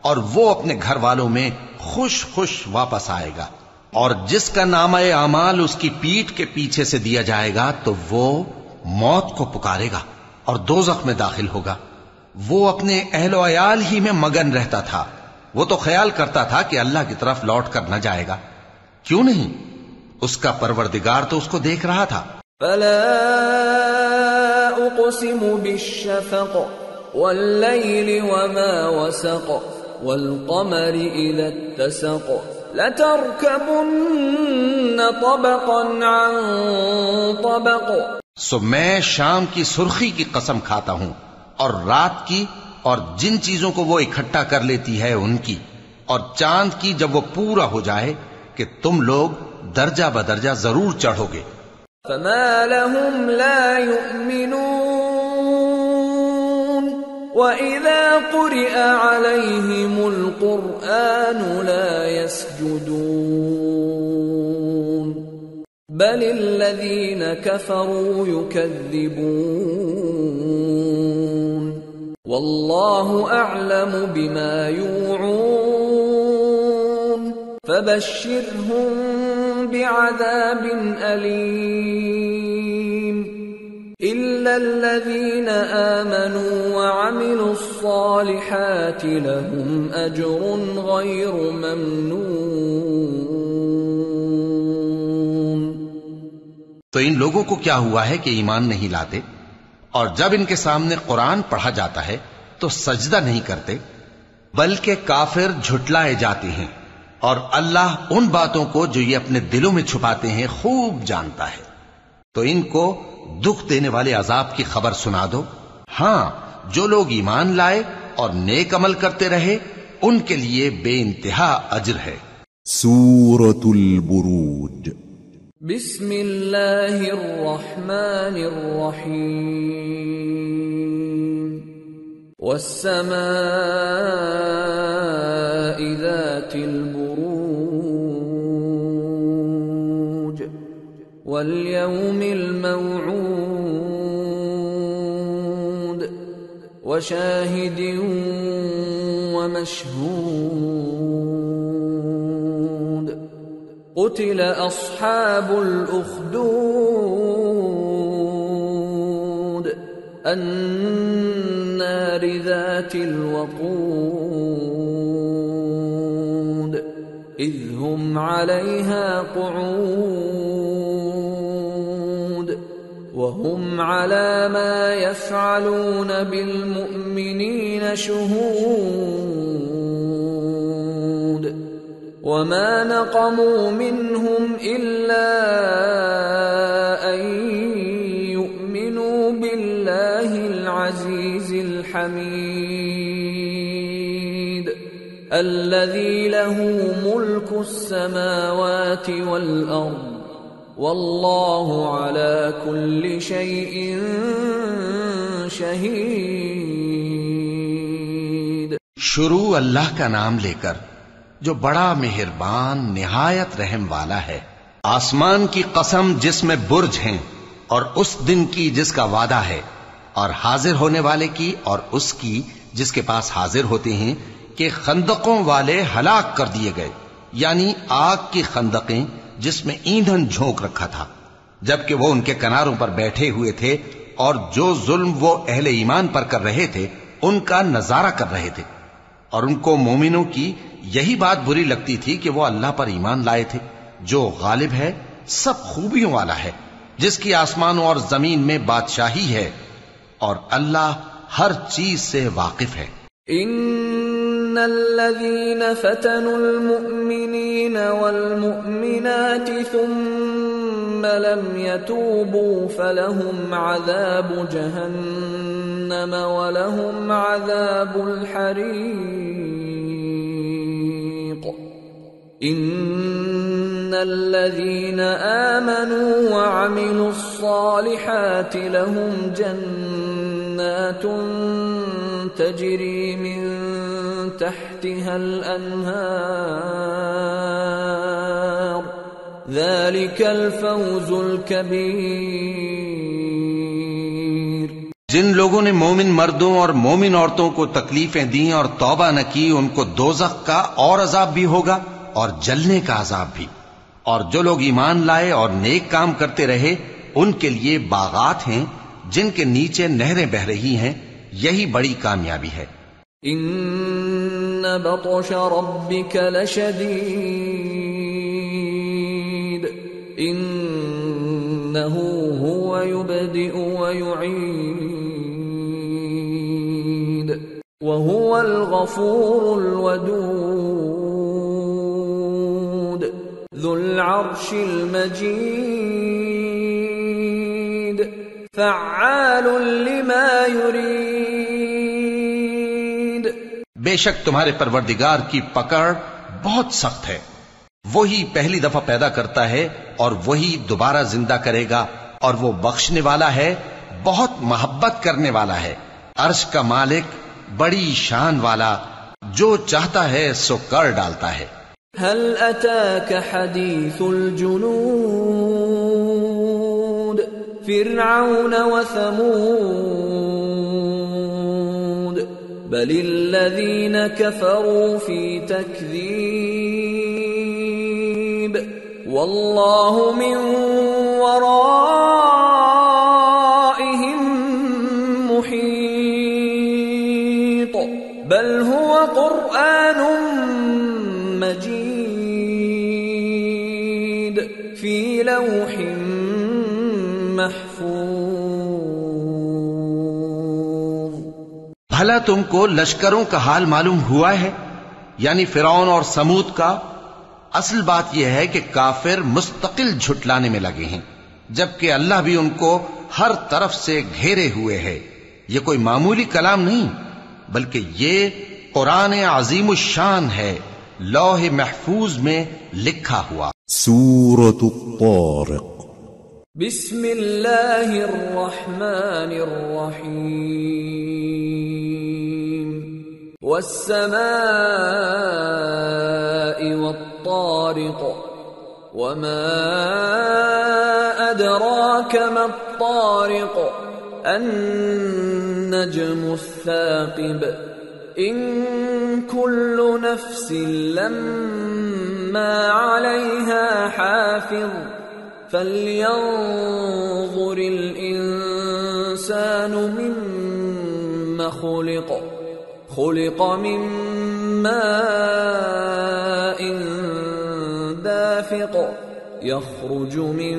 اور وہ اپنے گھر والوں میں خوش خوش واپس آئے گا. اور جس کا نامہ اعمال اس کی پیٹھ کے پیچھے سے دیا جائے گا تو وہ موت کو پکارے گا اور دوزخ میں داخل ہوگا. وہ اپنے اہل و عیال ہی میں مگن رہتا تھا. وہ تو خیال کرتا تھا کہ اللہ کی طرف لوٹ کر نہ جائے گا. کیوں نہیں؟ اس کا پروردگار تو اس کو دیکھ رہا تھا. فلا اقسم بالشفق والليل وما وسق والقمر اذا اتسق لتركبن طبقا عن طبق. سو میں شام کی سرخی کی قسم کھاتا ہوں اور رات کی اور جن چیزوں کو وہ اکٹھا کر لیتی ہے ان کی، اور چاند کی جب وہ پورا ہو جائے کہ تم لوگ درجہ بدرجہ ضرور چڑھو گے۔ فما لهم لا يؤمنون وَإِذَا قُرِئَ عَلَيْهِمُ الْقُرْآنُ لَا يَسْجُدُونَ بَلِ الَّذِينَ كَفَرُوا يُكَذِّبُونَ وَاللَّهُ أَعْلَمُ بِمَا يُوعُونَ فَبَشِّرْهُم بِعَذَابٍ أَلِيمٍ إِلَّا الَّذِينَ آمَنُوا وَعَمِلُوا الصَّالِحَاتِ لَهُمْ أَجْرٌ غَيْرُ مَمْنُونٍ۔ تو ان لوگوں کو کیا ہوا ہے کہ ایمان نہیں لاتے، اور جب ان کے سامنے قرآن پڑھا جاتا ہے تو سجدہ نہیں کرتے، بلکہ کافر جھٹلائے جاتے ہیں، اور اللہ ان باتوں کو جو یہ اپنے دلوں میں چھپاتے ہیں خوب جانتا ہے۔ تو ان کو دکھ دینے والے عذاب کی خبر سنا دو۔ ہاں، جو لوگ ایمان لائے اور نیک عمل کرتے رہے ان کے لیے بے انتہا اجر ہے۔ سورة البروج۔ بسم اللہ الرحمن الرحیم۔ والسماء ذات البروج واليوم الموعود وشاهد ومشهود قتل أصحاب الأخدود النار ذات الوقود إذ هم عليها قعود وهم على ما يفعلون بالمؤمنين شهود وما نقموا منهم إلا أن يؤمنوا بالله العزيز الحميد الذي له ملك السماوات والأرض والله على كل شيء شهيد۔ شروع اللہ کا نام لے کر جو بڑا مہربان نہایت رحم والا ہے۔ آسمان کی قسم جس میں برج ہیں، اور اس دن کی جس کا وعدہ ہے، اور حاضر ہونے والے کی اور اس کی جس کے پاس حاضر ہوتے ہیں کہ خندقوں والے ہلاک کر دیے گئے، یعنی آگ کی خندقیں جس میں ایندھن جھونک رکھا تھا، جبکہ وہ ان کے کناروں پر بیٹھے ہوئے تھے، اور جو ظلم وہ اہل ایمان پر کر رہے تھے ان کا نظارہ کر رہے تھے، اور ان کو مومنوں کی یہی بات بری لگتی تھی کہ وہ اللہ پر ایمان لائے تھے جو غالب ہے، سب خوبیوں والا ہے، جس کی آسمانوں اور زمین میں بادشاہی ہے، اور اللہ ہر چیز سے واقف ہے۔ ان الذين فتنوا المؤمنين والمؤمنات ثم لم يتوبوا فلهم عذاب جهنم ولهم عذاب الحريق ان الذين آمنوا وعملوا الصالحات لهم جنات تجري من تحتها الأنهار ذلك الفوز الكبير۔ جن لوگوں نے مومن مردوں اور مومن عورتوں کو تکلیفیں دیں اور توبہ نہ کی ان کو دوزخ کا اور عذاب بھی ہوگا اور جلنے کا عذاب بھی، اور جو لوگ ایمان لائے اور نیک کام کرتے رہے ان کے لیے باغات ہیں جن کے نیچے نہریں بہ رہی ہیں، یہی بڑی کامیابی ہے۔ ان بطش ربک لشدید انه هو يبدئ ويعيد وهو الغفور الودود ذو العرش المجيد فعال لما يريد. بے شک تمہارے پروردگار کی پکڑ بہت سخت ہے. وہی پہلی دفعہ پیدا کرتا ہے اور وہی دوبارہ زندہ کرے گا، اور وہ بخشنے والا ہے، بہت محبت کرنے والا ہے، عرش کا مالک، بڑی شان والا، جو چاہتا ہے سو کر ڈالتا ہے. هل أتاك حديث الجنود فرعون وثمود بل الذين كفروا في تكذيب والله من ورائهم محيط بل هو قرآن مجيد في لوح محفوظ. بھلا تم کو لشکروں کا حال معلوم ہوا ہے، یعنی فرعون اور سمود کا؟ اصل بات یہ ہے کہ کافر مستقل جھٹلانے میں لگے ہیں، جبکہ اللہ بھی ان کو ہر طرف سے گھیرے ہوئے ہے. یہ کوئی معمولی کلام نہیں، بلکہ یہ قرآن عظیم الشان ہے، لوح محفوظ میں لکھا ہوا. سورة الطارق. بسم اللہ الرحمن الرحیم. والسماء والطارق وما أدراك ما الطارق النجم الثاقب إن كل نفس لما عليها حافظ فلينظر الإنسان مما خلق من ماء دافق يخرج من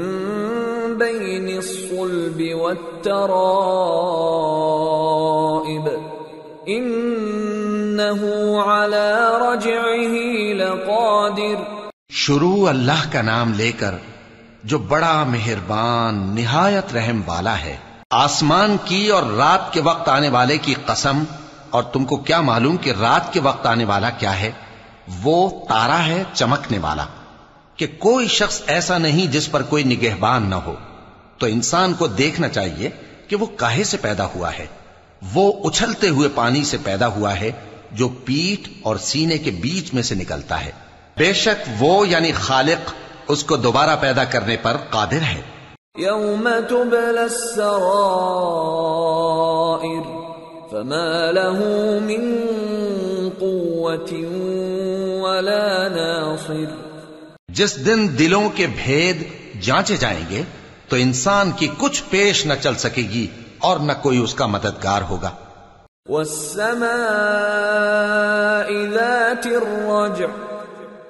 بين الصلب والترائب إنه على رجعه لقادر. شروع اللہ کا نام لے کر جو بڑا مہربان نہایت رحم والا ہے. آسمان کی اور رات کے وقت آنے والے کی قسم، اور تم کو کیا معلوم کہ رات کے وقت آنے والا کیا ہے؟ وہ تارا ہے چمکنے والا، کہ کوئی شخص ایسا نہیں جس پر کوئی نگہبان نہ ہو. تو انسان کو دیکھنا چاہیے کہ وہ کاہے سے پیدا ہوا ہے. وہ اچھلتے ہوئے پانی سے پیدا ہوا ہے جو پیٹھ اور سینے کے بیچ میں سے نکلتا ہے. بے شک وہ یعنی خالق اس کو دوبارہ پیدا کرنے پر قادر ہے. یوم تبلی السرائر فما له من قوة ولا ناصر. جس دن دلوں کے بھید جانچے جائیں گے تو انسان کی کچھ پیش نہ چل سکے گی اور نہ کوئی اس کا مددگار ہوگا. والسماء ذات الرجع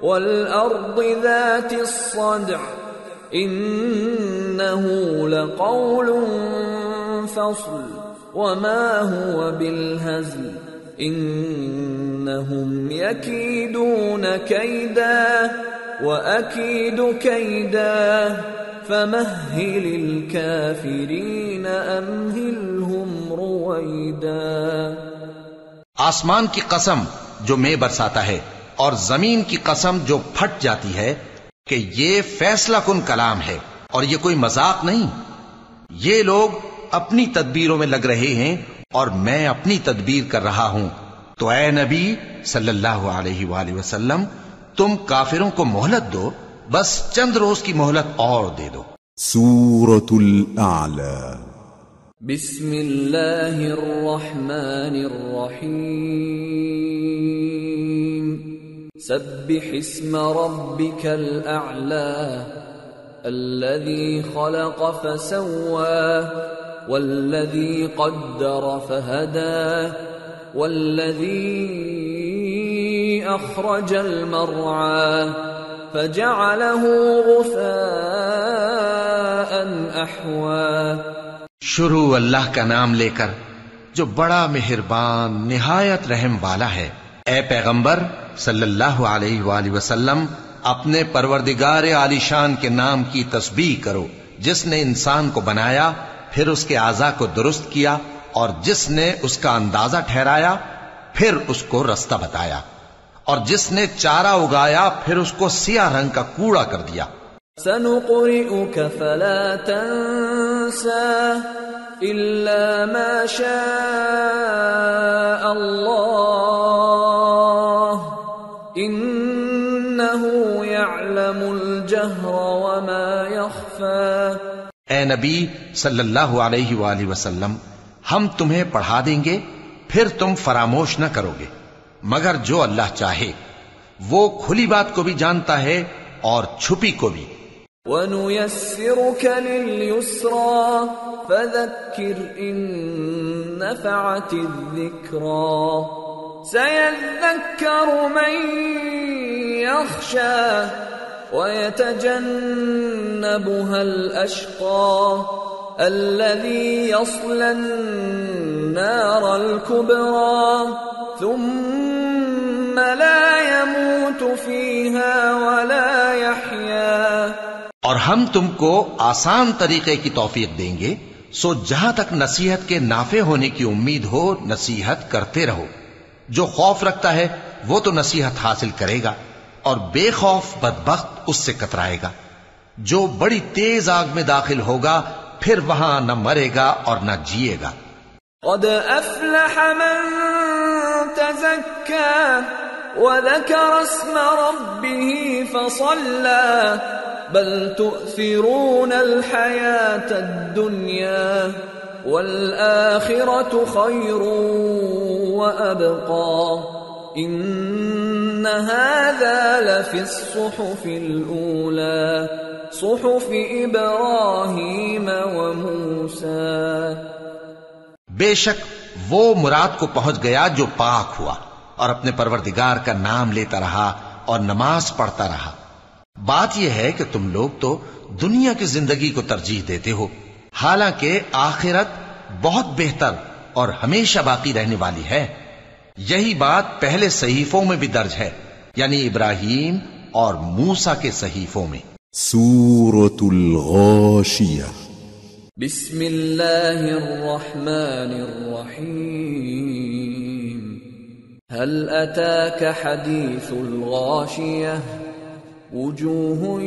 والأرض ذات الصدع إنه لقول فصل وما هو بالهزل إنهم يكيدون كيدا وأكيد كيدا فمهل الكافرين أمهلهم رويدا. آسمان کی قسم جو میں برساتا ہے اور زمین کی قسم جو پھٹ جاتی ہے کہ یہ فیصلہ کن کلام ہے اور یہ کوئی مذاق نہیں. یہ لوگ اپنی تدبیروں میں لگ رہے ہیں اور میں اپنی تدبیر کر رہا ہوں. تو اے نبی صلی اللہ علیہ وآلہ وسلم تم کافروں کو مہلت دو، بس چند روز کی مہلت اور دے دو. سورة الأعلى. بسم اللہ الرحمن الرحیم. سبح اسم ربك الأعلى الذي خلق فسوى والذي قدر فهدى والذي أخرج المرعى فجعله غثاء أحوى. شروع اللہ کا نام لے کر جو بڑا مہربان نہایت رحم والا ہے. اے پیغمبر صلی اللہ علیہ وآلہ وسلم اپنے پروردگار عالی شان کے نام کی تسبیح کرو جس نے انسان کو بنایا پھر اس کے اعضاء کو درست کیا، اور جس نے اس کا اندازہ ٹھہرایا پھر اس کو رستہ بتایا، اور جس نے چارہ اگایا پھر اس کو سیاہ رنگ کا کوڑا کر دیا۔ سنقرئك فلا تنسى إلا ما شاء الله إنه يعلم الجهر وما يخفى۔ اے نبی صلی اللہ علیہ وآلہ وسلم، ہم تمہیں پڑھا دیں گے پھر تم فراموش نہ کرو گے، مگر جو اللہ چاہے، وہ کھلی بات کو بھی جانتا ہے اور چھپی کو بھی۔ وَنُيَسِّرُكَ لِلْيُسْرَى فَذَكِّرْ إِن نَّفَعَتِ الذِّكْرَى سَيَذَّكَّرُ مَن يَخْشَى وَيَتَجَنَّبُهَا الْأَشْقَى الَّذِي يَصْلَى النَّارَ الْكُبْرَى ثُمَّ لَا يَمُوتُ فِيهَا وَلَا يَحْيَى۔ اور ہم تم کو آسان طریقے کی توفیق دیں گے، سو جہاں تک نصیحت کے نافع ہونے کی امید ہو نصیحت کرتے رہو۔ جو خوف رکھتا ہے وہ تو نصیحت حاصل کرے گا، اور بے خوف بدبخت اس سے کترائے گا۔ جو بڑی تیز آگ میں داخل ہوگا پھر وہاں نہ مرے گا اور نہ جیے گا۔ قد افلح من تزكى وذكر اسم ربه فصلى بل تؤثرون الحياة الدنيا والآخرة خير وأبقى إن هذا لفي الصحف الأولى صحف إبراهيم وموسى۔ بے شک وہ مراد کو پہنچ گیا جو پاک ہوا اور اپنے پروردگار کا نام لیتا رہا اور نماز پڑھتا رہا۔ بات یہ ہے کہ تم لوگ تو دنیا کی زندگی کو ترجیح دیتے ہو، حالانکہ آخرت بہت بہتر اور ہمیشہ باقی رہنے والی ہے۔ یہی بات پہلے صحیفوں میں بھی درج ہے، یعنی ابراہیم اور موسیٰ کے صحیفوں میں۔ سورة الغاشية۔ بسم اللہ الرحمن الرحیم۔ هل اتاك حدیث الغاشیہ وجوہ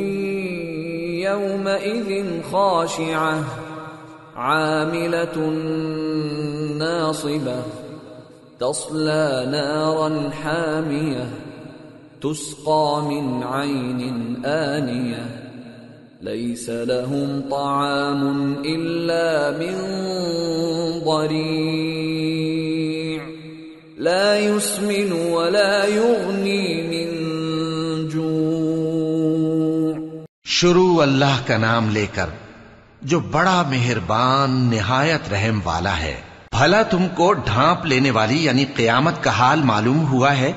یومئذ خاشعہ عاملة ناصبہ تصلى نارا حامیہ تسقى من عین آنیہ ليس لهم طعام إلا من ضريع لا يسمن ولا يغني من جوع۔ شروع اللہ کا نام لے کر جو بڑا مہربان نہایت رحم والا ہے۔ بھلا تم کو ڈھانپ لینے والی یعنی قیامت کا حال معلوم ہوا ہے؟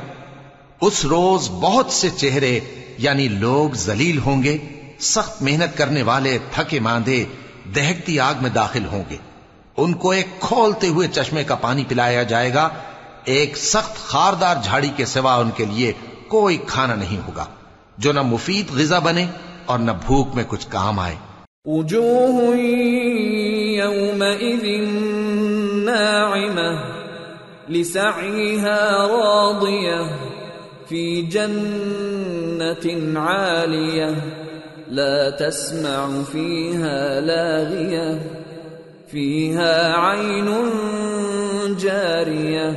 اس روز بہت سے چہرے یعنی لوگ ذلیل ہوں گے، سخت محنت کرنے والے تھکے ماندے دہکتی آگ میں داخل ہوں گے۔ ان کو ایک کھولتے ہوئے چشمے کا پانی پلایا جائے گا، ایک سخت خاردار جھاڑی کے سوا ان کے لیے کوئی کھانا نہیں ہوگا جو نہ مفید غذا بنے اور نہ بھوک میں کچھ کام آئے۔ وجوہ یومئذ ناعمہ لسعیہا راضیہ فی جنت عالیہ لا تسمع فيها لاغية فيها عين جارية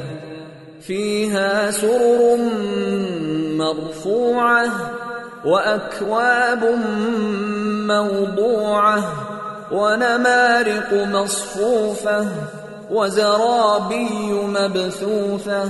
فيها سرر مرفوعة وأكواب موضوعة ونمارق مصفوفة وزرابي مبثوثة۔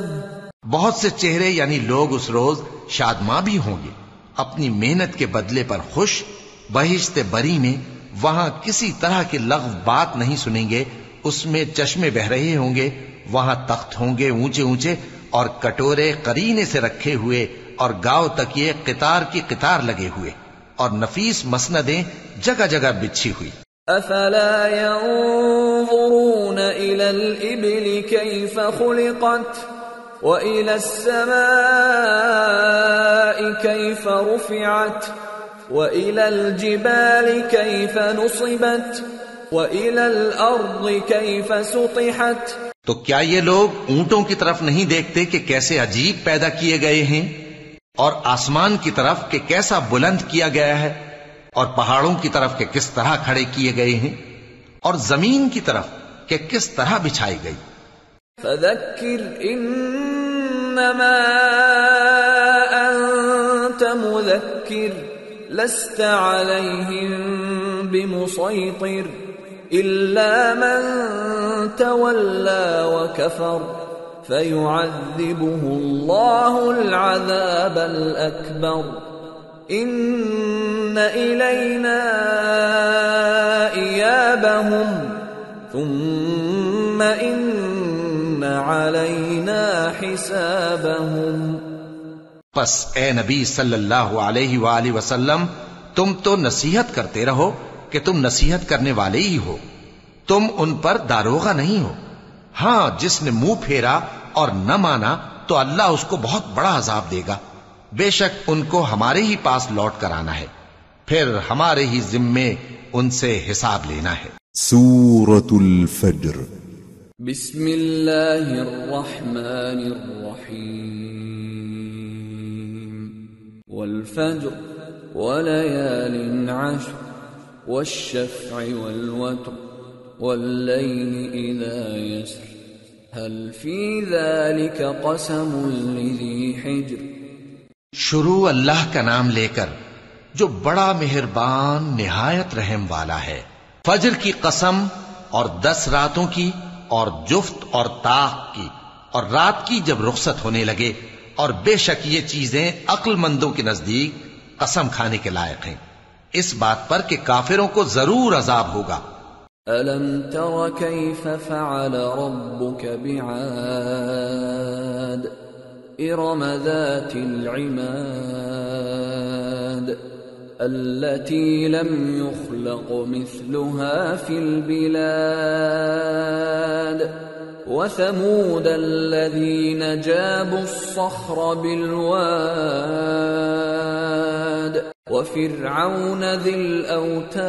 بہت سے چہرے یعنی لوگ اس روز شادماں بھی ہوں گے، اپنی محنت کے بدلے پر خوش، بہشت بری میں وہاں کسی طرح کی لغو بات نہیں سنیں گے، اس میں چشمے بہ رہے ہوں گے، وہاں تخت ہوں گے اونچے اونچے اور کٹورے قرینے سے رکھے ہوئے اور گاؤ تکیے قطار کی قطار لگے ہوئے اور نفیس مسندیں جگہ جگہ بچھی ہوئی۔ افلا ينظرون الى الابل كيف خلقت وإلى السماء كيف رفعت وإلى الجبال كيف نصبت وإلى الأرض كيف سطحت تو کیا یہ لوگ اونٹوں کی طرف نہیں دیکھتے کہ کیسے عجیب پیدا کیے گئے ہیں، اور آسمان کی طرف کہ کیسا بلند کیا گیا ہے، اور پہاڑوں کی طرف کہ کس طرح کھڑے کیے گئے ہیں، اور زمین کی طرف کہ کس طرح بچھائی گئی۔ فذكر انما انت مذكر لست عليهم بمسيطر الا من تولى وكفر فيعذبه الله العذاب الاكبر ان الينا ايابهم ثم ان علینا حسابهم۔ پس اے نبی صلی اللہ علیہ وآلہ وسلم، تم تو نصیحت کرتے رہو کہ تم نصیحت کرنے والے ہی ہو، تم ان پر داروغہ نہیں ہو۔ ہاں، جس نے منہ پھیرا اور نہ مانا تو اللہ اس کو بہت بڑا عذاب دے گا۔ بے شک ان کو ہمارے ہی پاس لوٹ کر آنا ہے، پھر ہمارے ہی ذمے ان سے حساب لینا ہے۔ سورة الفجر بسم اللہ الرحمن الرحیم والفجر وليال عشر والشفع والوتر والليل إذا يسر هل في ذلك قسم لذي حجر۔ شروع اللہ کا نام لے کر جو بڑا مہربان نہایت رحم والا ہے۔ فجر کی قسم، اور 10 راتوں کی، اور جفت اور طاق کی، اور رات کی جب رخصت ہونے لگے، اور بے شک یہ چیزیں عقل مندوں کے نزدیک قسم کھانے کے لائق ہیں، اس بات پر کہ کافروں کو ضرور عذاب ہوگا۔ أَلَمْ تَرَ كَيْفَ فَعَلَ رَبُّكَ بِعَادٍ إِرَمَ ذَاتِ الْعِمَادِ التي لم يخلق مثلها في البلاد وثمود الذين جابوا الصخر بالواد وفرعون ذي الأوتاد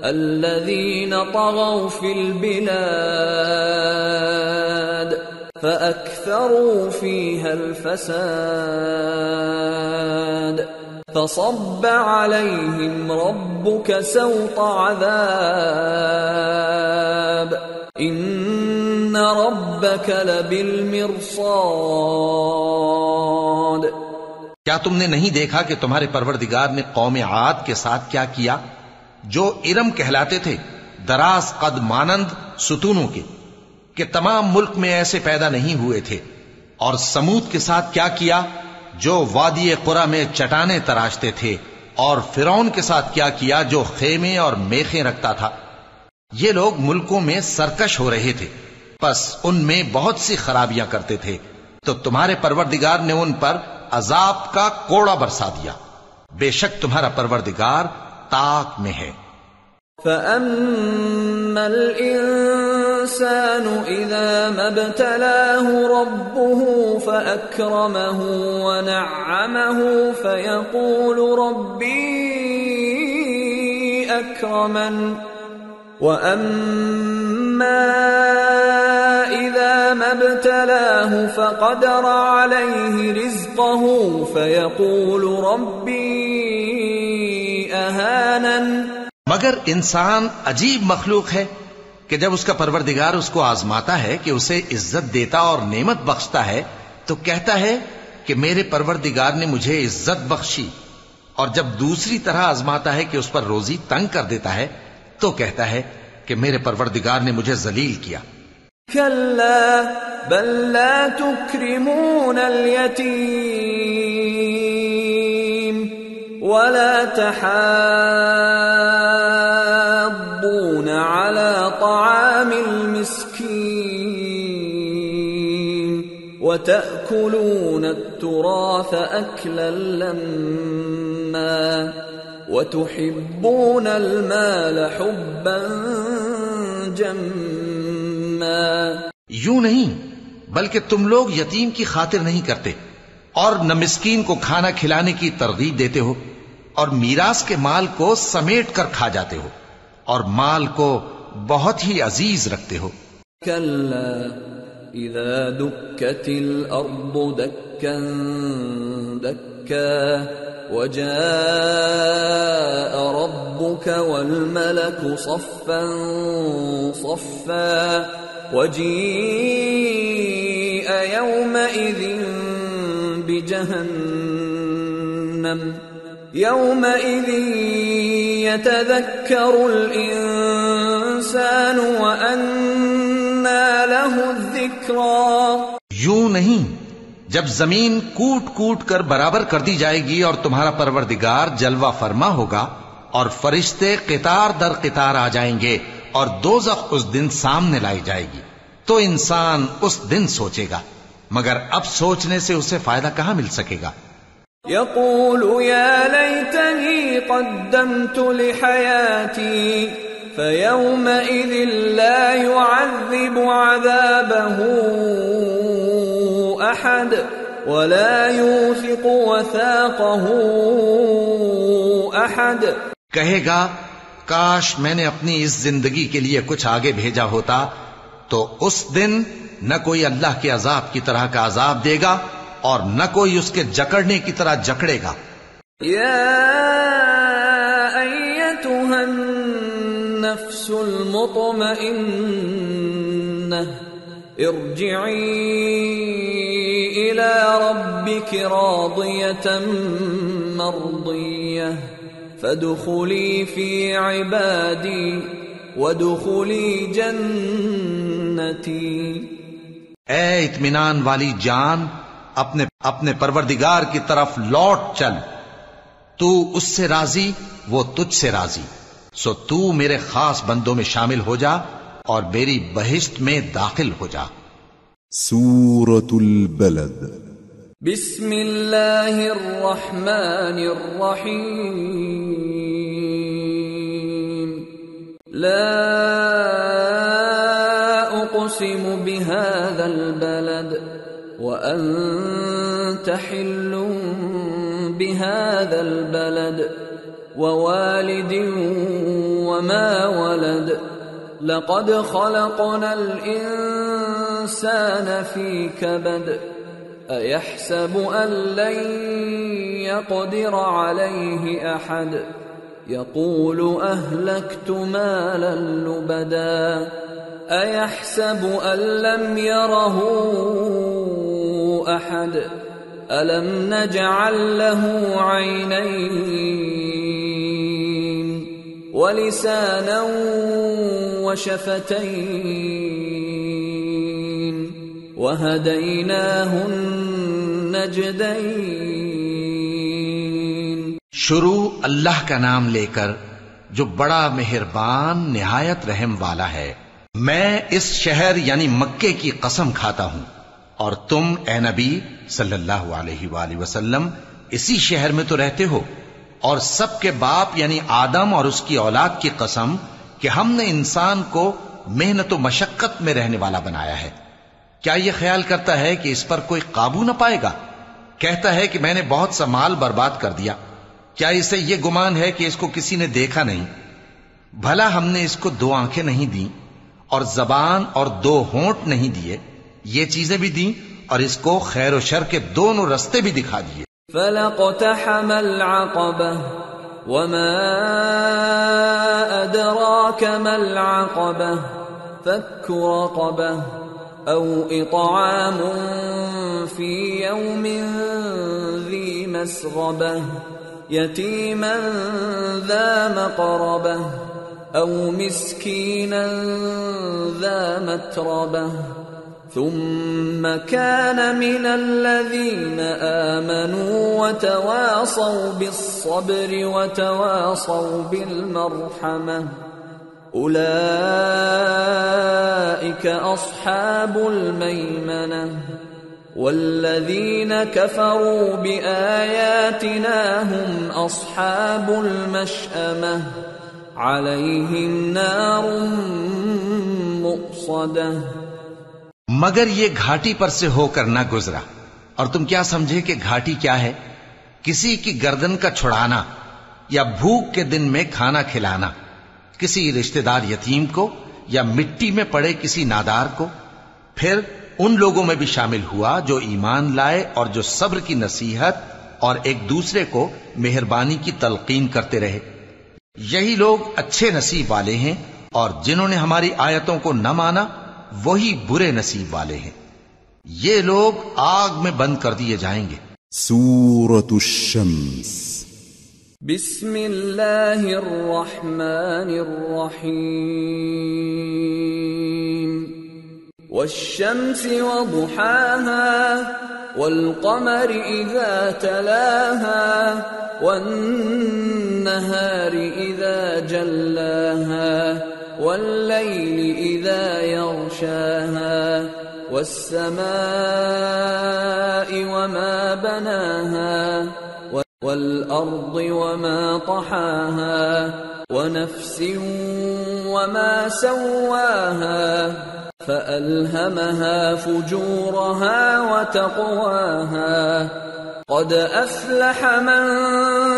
الذين طغوا في البلاد فأكثروا فيها الفساد فصب عليهم ربك سوط عذاب إن ربك لبالمرصاد۔ کیا تم نے نہیں دیکھا کہ تمہارے پروردگار نے قوم عاد کے ساتھ کیا کیا، جو ارم کہلاتے تھے، دراز قد مانند ستونوں کے، کہ تمام ملک میں ایسے پیدا نہیں ہوئے تھے، اور سمود کے ساتھ کیا کیا جو وادی قرا میں چٹانیں تراشتے تھے، اور فرعون کے ساتھ کیا کیا جو خیمے اور میخیں رکھتا تھا۔ یہ لوگ ملکوں میں سرکش ہو رہے تھے، پس ان میں بہت سی خرابیاں کرتے تھے، تو تمہارے پروردگار نے ان پر عذاب کا کوڑا برسا دیا۔ بے شک تمہارا پروردگار طاق میں ہے۔ فَأَمَّا الْإِنسَانُ إِذَا مَا ابْتَلَاهُ رَبُّهُ فَأَكْرَمَهُ وَنَعَّمَهُ فَيَقُولُ رَبِّي أَكْرَمَنِ وَأَمَّا إِذَا مَا ابْتَلَاهُ فَقَدَرَ عَلَيْهِ رِزْقَهُ فَيَقُولُ رَبِّي أَهَانَنِ۔ مگر انسان عجیب مخلوق ہے کہ جب اس کا پروردگار اس کو آزماتا ہے کہ اسے عزت دیتا اور نعمت بخشتا ہے تو کہتا ہے کہ میرے پروردگار نے مجھے عزت بخشی، اور جب دوسری طرح آزماتا ہے کہ اس پر روزی تنگ کر دیتا ہے تو کہتا ہے کہ میرے پروردگار نے مجھے ذلیل کیا۔ كلا بل لا تكرمون اليتيم ولا تحاضون على طعام المسكين وتأكلون التراث أكلا لما وتحبون المال حبا جما۔ یوں نہیں، بلکہ تم لوگ یتیم کی خاطر نہیں کرتے، اور نہ مسکین کو کھانا کھلانے کی ترغیب دیتے ہو، اور میراث کے مال کو سمیٹ کر کھا جاتے ہو اور مال کو بہت ہی عزیز رکھتے ہو. كلا إذا دكت الأرض دكا دكا وجاء ربك والملك صفا صفا وجيء يومئذ بجهنم يومئذ يتذكر الإنسان وأنى له الذكرى. یوں نہیں، جب زمین کوٹ کوٹ کر برابر کر دی جائے گی اور تمہارا پروردگار جلوہ فرما ہوگا اور فرشتے قطار در قطار آ جائیں گے اور دوزخ اس دن سامنے لائی جائے گی، تو انسان اس دن سوچے گا، مگر اب سوچنے سے اسے فائدہ کہاں مل سکے گا. يقول يا ليتني قدمت لحياتي فيومئذ لا يعذب عذابه أحد ولا يوثق وثاقه أحد. کہے گا کاش میں نے اپنی اس زندگی کے لیے کچھ آگے بھیجا ہوتا، تو اس دن نہ کوئی اللہ کے عذاب کی طرح کا عذاب دے گا اور نہ کوئی اس کے جکڑنے کی طرح جکڑے گا. يا أيتها النفس المطمئنة ارجعي إلى ربك راضية مرضية فادخلي في عبادي وادخلي جنتي. اے اطمینان والی جان، اپنے پروردگار کی طرف لوٹ چل، تو اس سے راضی، وہ تجھ سے راضی، سو تو میرے خاص بندوں میں شامل ہو جا اور میری بہشت میں داخل ہو جا. سورة البلد. بسم اللہ الرحمن الرحیم. لا اقسم بهذا البلد وأنت حل بهذا البلد ووالد وما ولد لقد خلقنا الإنسان في كبد أيحسب أن لن يقدر عليه أحد يقول أهلكت مالا لبدا أيحسب أن لم يره أحد ألم نجعل له عينين ولسانا وشفتين وهديناه النجدين. شروع اللہ کا نام لے کر جو بڑا مہربان نہایت رحم والا ہے. میں اس شہر یعنی مکے کی قسم کھاتا ہوں، اور تم اے نبی صلی اللہ علیہ وآلہ وسلم اسی شہر میں تو رہتے ہو، اور سب کے باپ یعنی آدم اور اس کی اولاد کی قسم کہ ہم نے انسان کو محنت و مشقت میں رہنے والا بنایا ہے. کیا یہ خیال کرتا ہے کہ اس پر کوئی قابو نہ پائے گا؟ کہتا ہے کہ میں نے بہت سا مال برباد کر دیا. کیا اسے یہ گمان ہے کہ اس کو کسی نے دیکھا نہیں؟ بھلا ہم نے اس کو 2 آنکھیں نہیں دیں اور زبان اور 2 ہونٹ نہیں دیے؟ یہ چیزیں بھی دیں اور اس کو خیر و شر کے دونوں رستے بھی دکھا دیے. فَلَقْتَحَمَ الْعَقَبَةَ وَمَا أَدْرَاكَ مَا الْعَقَبَةُ فَكُّ رَقَبَةٍ أَوْ إِطْعَامٌ فِي يَوْمٍ ذِي مَسْغَبَةٍ يَتِيمًا ذَا مَقْرَبَةٍ أَوْ مِسْكِينًا ذَا مَتْرَبَةٍ ثم كان من الذين آمنوا وتواصوا بالصبر وتواصوا بالمرحمة أولئك أصحاب الميمنة والذين كفروا بآياتنا هم أصحاب المشأمة عليهم نار مؤصدة. مگر یہ گھاٹی پر سے ہو کر نہ گزرا، اور تم کیا سمجھے کہ گھاٹی کیا ہے؟ کسی کی گردن کا چھڑانا یا بھوک کے دن میں کھانا کھلانا کسی رشتہ دار یتیم کو یا مٹی میں پڑے کسی نادار کو. پھر ان لوگوں میں بھی شامل ہوا جو ایمان لائے اور جو صبر کی نصیحت اور ایک دوسرے کو مہربانی کی تلقین کرتے رہے. یہی لوگ اچھے نصیب والے ہیں، اور جنہوں نے ہماری آیتوں کو نہ مانا وہی برے نصیب والے ہیں. یہ لوگ آگ میں بند کر دیے جائیں گے. سورة الشمس. بسم اللہ الرحمن الرحیم. والشمس وضحاها والقمر اذا تلاها والنهار اذا جلاها والليل اذا يغشاها والسماء وما بناها والأرض وما طحاها ونفس وما سواها فألهمها فجورها وتقواها قد أفلح من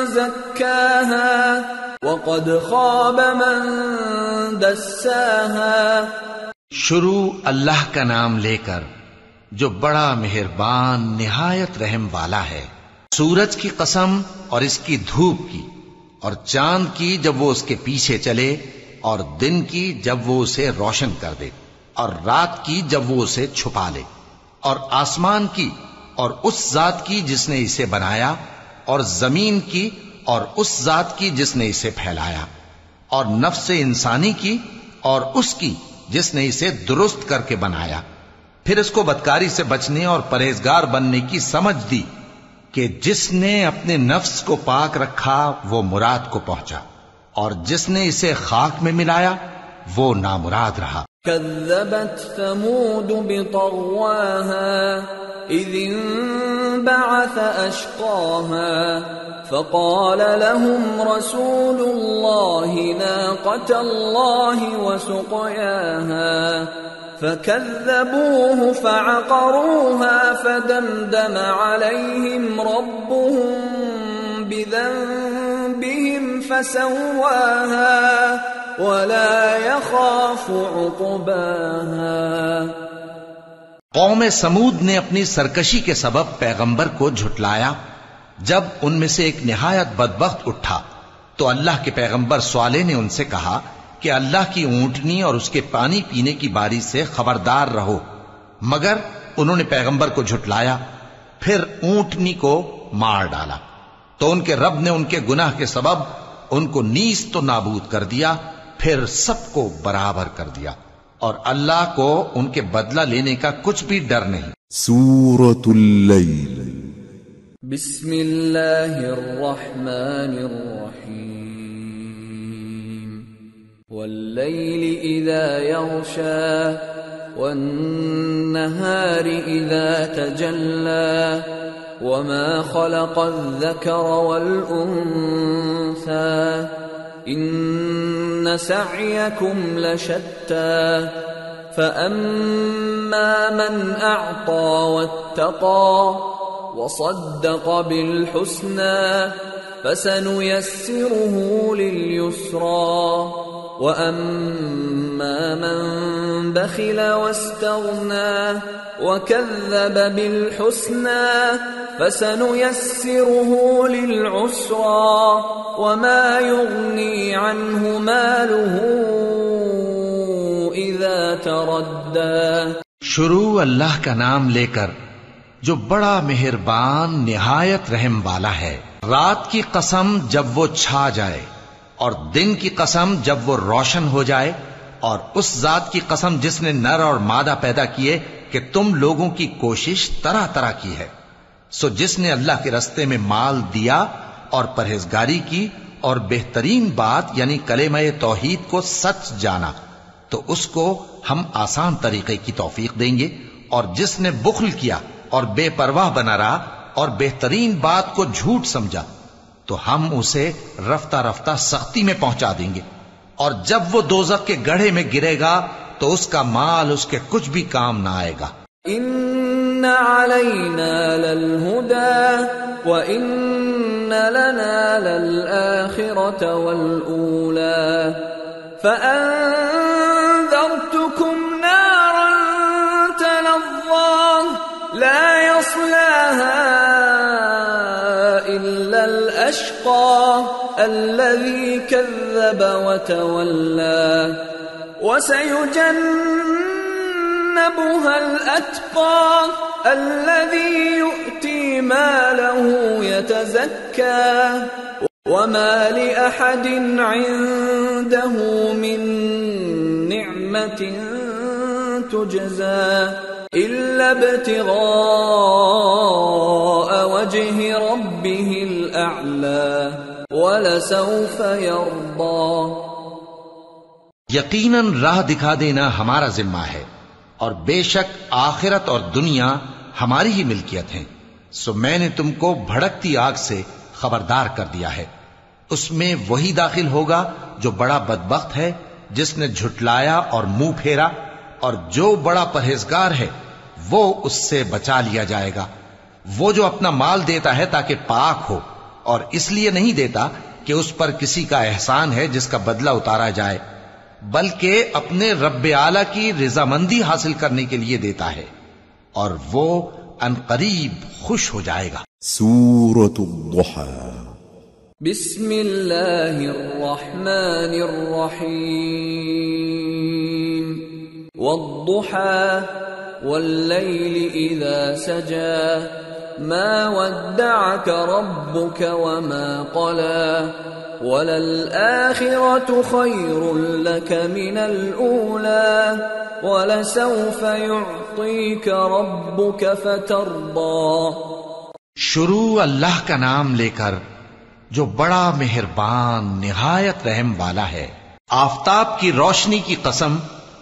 زكاها وقد خاب من دساها. شروع اللہ کا نام لے کر جو بڑا مہربان نہایت رحم والا ہے. سورج کی قسم اور اس کی دھوپ کی، اور چاند کی جب وہ اس کے پیچھے چلے، اور دن کی جب وہ اسے روشن کر دے، اور رات کی جب وہ اسے چھپا لے، اور آسمان کی اور اس ذات کی جس نے اسے بنایا، اور زمین کی اور اس ذات کی جس نے اسے پھیلایا، اور نفس انسانی کی اور اس کی جس نے اسے درست کر کے بنایا. پھر اس کو بدکاری سے بچنے اور پرہیزگار بننے کی سمجھ دی کہ جس نے اپنے نفس کو پاک رکھا وہ مراد کو پہنچا، اور جس نے اسے خاک میں ملایا وہ نامراد رہا. كذبت ثمود بطغواها إذ انبعث أشقاها فقال لهم رسول الله ناقة الله وسقياها فكذبوه فعقروها فدمدم عليهم ربهم بذنبهم فسواها ولا يخاف عقباها. قوم سمود نے اپنی سرکشی کے سبب پیغمبر کو جھٹلایا. جب ان میں سے ایک نہایت بدبخت اٹھا تو اللہ کے پیغمبر صالح نے ان سے کہا کہ اللہ کی اونٹنی اور اس کے پانی پینے کی باری سے خبردار رہو. مگر انہوں نے پیغمبر کو جھٹلایا، پھر اونٹنی کو مار ڈالا. تو ان کے رب نے ان کے گناہ کے سبب ان کو نیست و نابود کر دیا، پھر سب کو برابر کر دیا، اور اللہ کو ان کے بدلہ لینے کا کچھ بھی ڈر نہیں. سورة الليل. بسم اللہ الرحمن الرحیم. واللیل اذا یغشا والنہار اذا تجلا وما خلق الذکر والانثى ان سعیکم لشتى فأما من اعطى واتقى وصدق بالحسنى فسنيسره لليسرى وأما من بخل واستغنى وكذب بالحسنى فسنيسره للعسرى وما يغني عنه ماله إذا تردى. شروع اللہ کا نام لے کر جو بڑا مہربان نہایت رحم والا ہے. رات کی قسم جب وہ چھا جائے، اور دن کی قسم جب وہ روشن ہو جائے، اور اس ذات کی قسم جس نے نر اور مادہ پیدا کیے کہ تم لوگوں کی کوشش طرح طرح کی ہے. سو جس نے اللہ کے رستے میں مال دیا اور پرہیزگاری کی اور بہترین بات یعنی کلمہ توحید کو سچ جانا تو اس کو ہم آسان طریقے کی توفیق دیں گے، اور جس نے بخل کیا اور بے پرواہ بنا رہا اور بہترین بات کو جھوٹ سمجھا تو ہم اسے رفتہ رفتہ سختی میں پہنچا دیں گے. اور جب وہ دوزخ کے گڑھے میں گرے گا تو اس کا مال اس کے کچھ بھی کام نہ آئے گا. ان علینا للہدی وان لنا للآخرة والأولى فأنذرتكم نارا تلظى لا يصلاها إلا الأشقى الذي كذب وتولى وسيجنبها الأتقى الذي يؤتي ماله يتزكى وما لأحد عنده من نعمة تجزى إلا ابتغاء وجه ربه الأعلى وَلَسَوْفَ يَرْضَى. یقیناً راہ دکھا دینا ہمارا ذمہ ہے، اور بے شک آخرت اور دنیا ہماری ہی ملکیت ہیں. سو میں نے تم کو بھڑکتی آگ سے خبردار کر دیا ہے. اس میں وہی داخل ہوگا جو بڑا بدبخت ہے، جس نے جھٹلایا اور منہ پھیرا، اور جو بڑا پرہیزگار ہے وہ اس سے بچا لیا جائے گا. وہ جو اپنا مال دیتا ہے تاکہ پاک ہو، اور اس لیے نہیں دیتا کہ اس پر کسی کا احسان ہے جس کا بدلہ اتارا جائے، بلکہ اپنے رب اعلیٰ کی رضامندی حاصل کرنے کے لیے دیتا ہے، اور وہ عنقریب خوش ہو جائے گا. سورة الضحى. بسم اللہ الرحمن الرحیم. والضحى واللیل اذا سجى ما ودعك ربك وما قلى وللآخرة خير لك من الأولى ولسوف يعطيك ربك فترضى. شروع اللہ کا نام لے کر جو بڑا مہربان نہایت رحم والا ہے. آفتاب کی روشنی کی قسم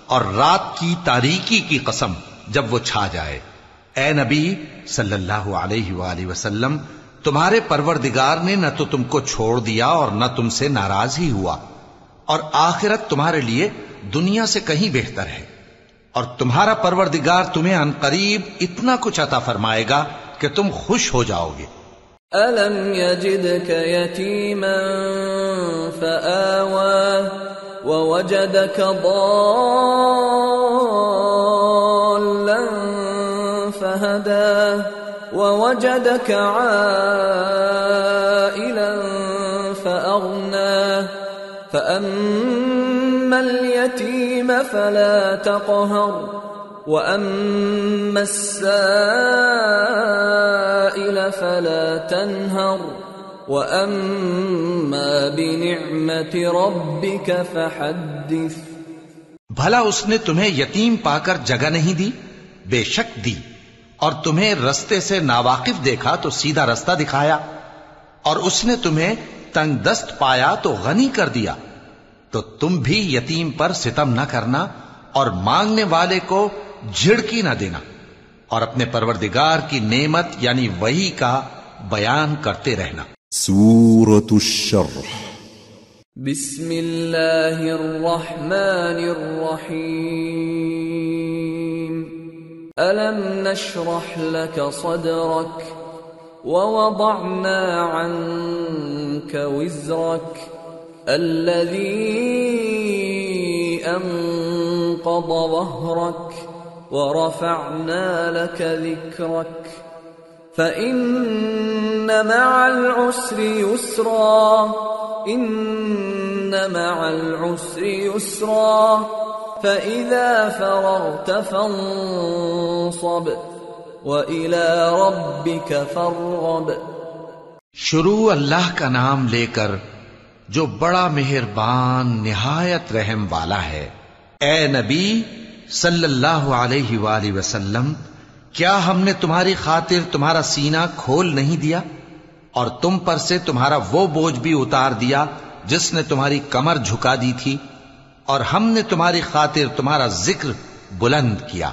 اور رات کی تاریکی کی قسم جب وہ چھا جائے. اے نبی صلی اللہ علیہ وآلہ وسلم، تمہارے پروردگار نے نہ تو تم کو چھوڑ دیا اور نہ تم سے ناراض ہی ہوا، اور آخرت تمہارے لیے دنیا سے کہیں بہتر ہے، اور تمہارا پروردگار تمہیں عنقریب اتنا کچھ عطا فرمائے گا کہ تم خوش ہو جاؤ گے. أَلَمْ يَجِدْكَ يَتِيمًا فَآوَى وَوَجَدَكَ ضَالًّا فَهَدَى وَوَجَدَكَ عَائِلًا فَأَغْنَى فَأَمَّا الْيَتِيمَ فَلَا تَقْهَرْ وَأَمَّا السَّائِلَ فَلَا تَنْهَرْ وَأَمَّا بِنِعْمَةِ رَبِّكَ فَحَدِّثْ. بھلا اس نے تمہیں یتیم پا کر جگہ نہیں دی؟ بے شک دی. اور تمہیں رستے سے ناواقف دیکھا تو سیدھا رستہ دکھایا، اور اس نے تمہیں تنگ دست پایا تو غنی کر دیا. تو تم بھی یتیم پر ستم نہ کرنا اور مانگنے والے کو جھڑکی نہ دینا، اور اپنے پروردگار کی نعمت یعنی وحی کا بیان کرتے رہنا. سورة الشرح. بسم اللہ الرحمن الرحیم. أَلَمْ نَشْرَحْ لَكَ صَدْرَكَ وَوَضَعْنَا عَنْكَ وِزْرَكَ الَّذِي أَنْقَضَ ظَهْرَكَ وَرَفَعْنَا لَكَ ذِكْرَكَ فَإِنَّ مَعَ الْعُسْرِ يُسْرًا إِنَّ مَعَ الْعُسْرِ يُسْرًا فَإِذَا فَرَغْتَ فَانصَبْ وَإِلَى رَبِّكَ فَارْغَب. شروع اللہ کا نام لے کر جو بڑا مہربان نہایت رحم والا ہے. اے نبی صلی اللہ علیہ وآلہ وسلم، کیا ہم نے تمہاری خاطر تمہارا سینہ کھول نہیں دیا، اور تم پر سے تمہارا وہ بوجھ بھی اتار دیا جس نے تمہاری کمر جھکا دی تھی، اور ہم نے تمہاری خاطر تمہارا ذکر بلند کیا.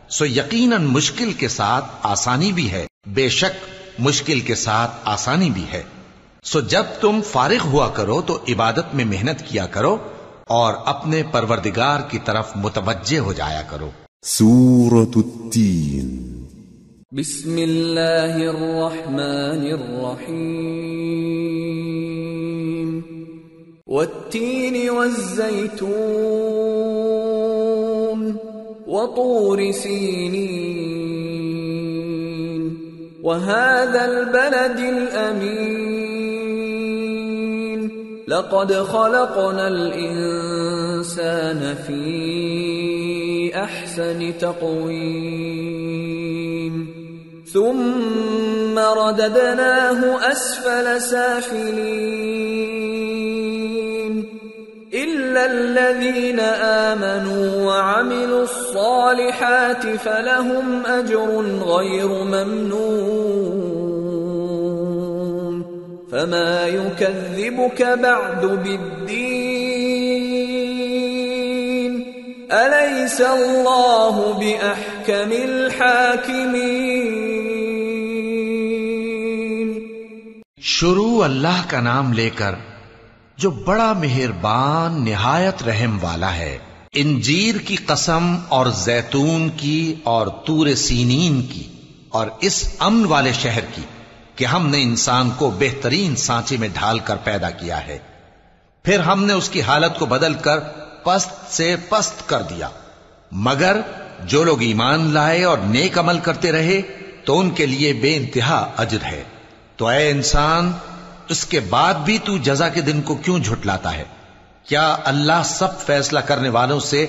سو یقیناً مشکل کے ساتھ آسانی بھی ہے، بے شک مشکل کے ساتھ آسانی بھی ہے. سو جب تم فارغ ہوا کرو تو عبادت میں محنت کیا کرو اور اپنے پروردگار کی طرف متوجہ ہو جایا کرو. سورة التين. بسم اللہ الرحمن الرحیم والتین والزیتون وطور سینین وهذا البلد الأمين لقد خلقنا الإنسان في أحسن تقويم ثم رددناه أسفل سافلين إلا الذين آمنوا وعملوا الصالحات فلهم أجر غير ممنون فما يكذبك بعد بالدين أليس الله بأحكم الحاكمين. شروع اللہ کا نام لے کر جو بڑا مہربان نہایت رحم والا ہے. انجیر کی قسم اور زیتون کی اور طور سینین کی اور اس امن والے شہر کی کہ ہم نے انسان کو بہترین سانچے میں ڈھال کر پیدا کیا ہے، پھر ہم نے اس کی حالت کو بدل کر پست سے پست کر دیا، مگر جو لوگ ایمان لائے اور نیک عمل کرتے رہے تو ان کے لیے بے انتہا اجر ہے. تو اے انسان، اس کے بعد بھی تو جزا کے دن کو کیوں جھٹلاتا ہے؟ کیا اللہ سب فیصلہ کرنے والوں سے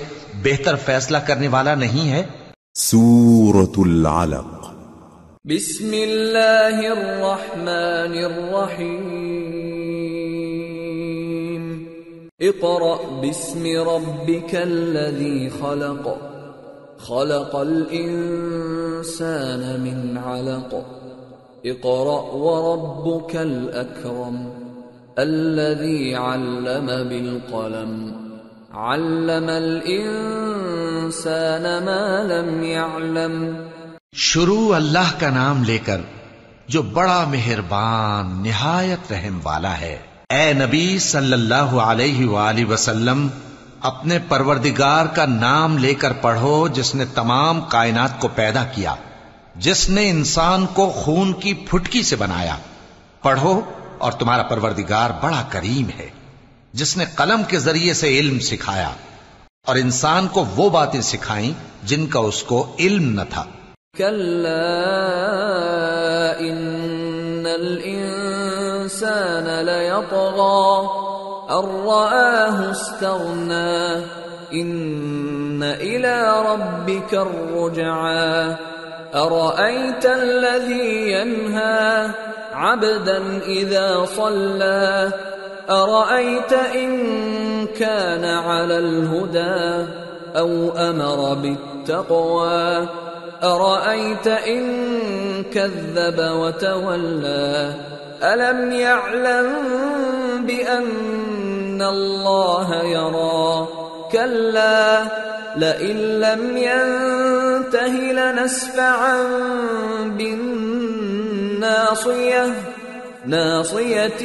بہتر فیصلہ کرنے والا نہیں ہے؟ سورة العلق. بسم اللہ الرحمن الرحیم اقرأ باسم ربک الذی خلق خلق الانسان من علق اقرأ وربك الأكرم الذي علم بالقلم علم الإنسان ما لم يعلم. شروع اللہ کا نام لے کر جو بڑا مہربان نہایت رحم والا ہے. اے نبی صلی اللہ علیہ وآلہ وسلم، اپنے پروردگار کا نام لے کر پڑھو جس نے تمام کائنات کو پیدا کیا، جس نے انسان کو خون کی پھٹکی سے بنایا. پڑھو اور تمہارا پروردگار بڑا کریم ہے جس نے قلم کے ذریعے سے علم سکھایا اور انسان کو وہ باتیں سکھائیں جن کا اس کو علم نہ تھا. کلا ان الانسان لیطغی ان رآہ استغنی ان الى ربک الرجعی أرأيت الذي ينهى عبدا إذا صلى أرأيت إن كان على الهدى أو أمر بالتقوى أرأيت إن كذب وتولى ألم يعلم بأن الله يرى كلا لئن لم ينته لنسفعا بالناصية ناصية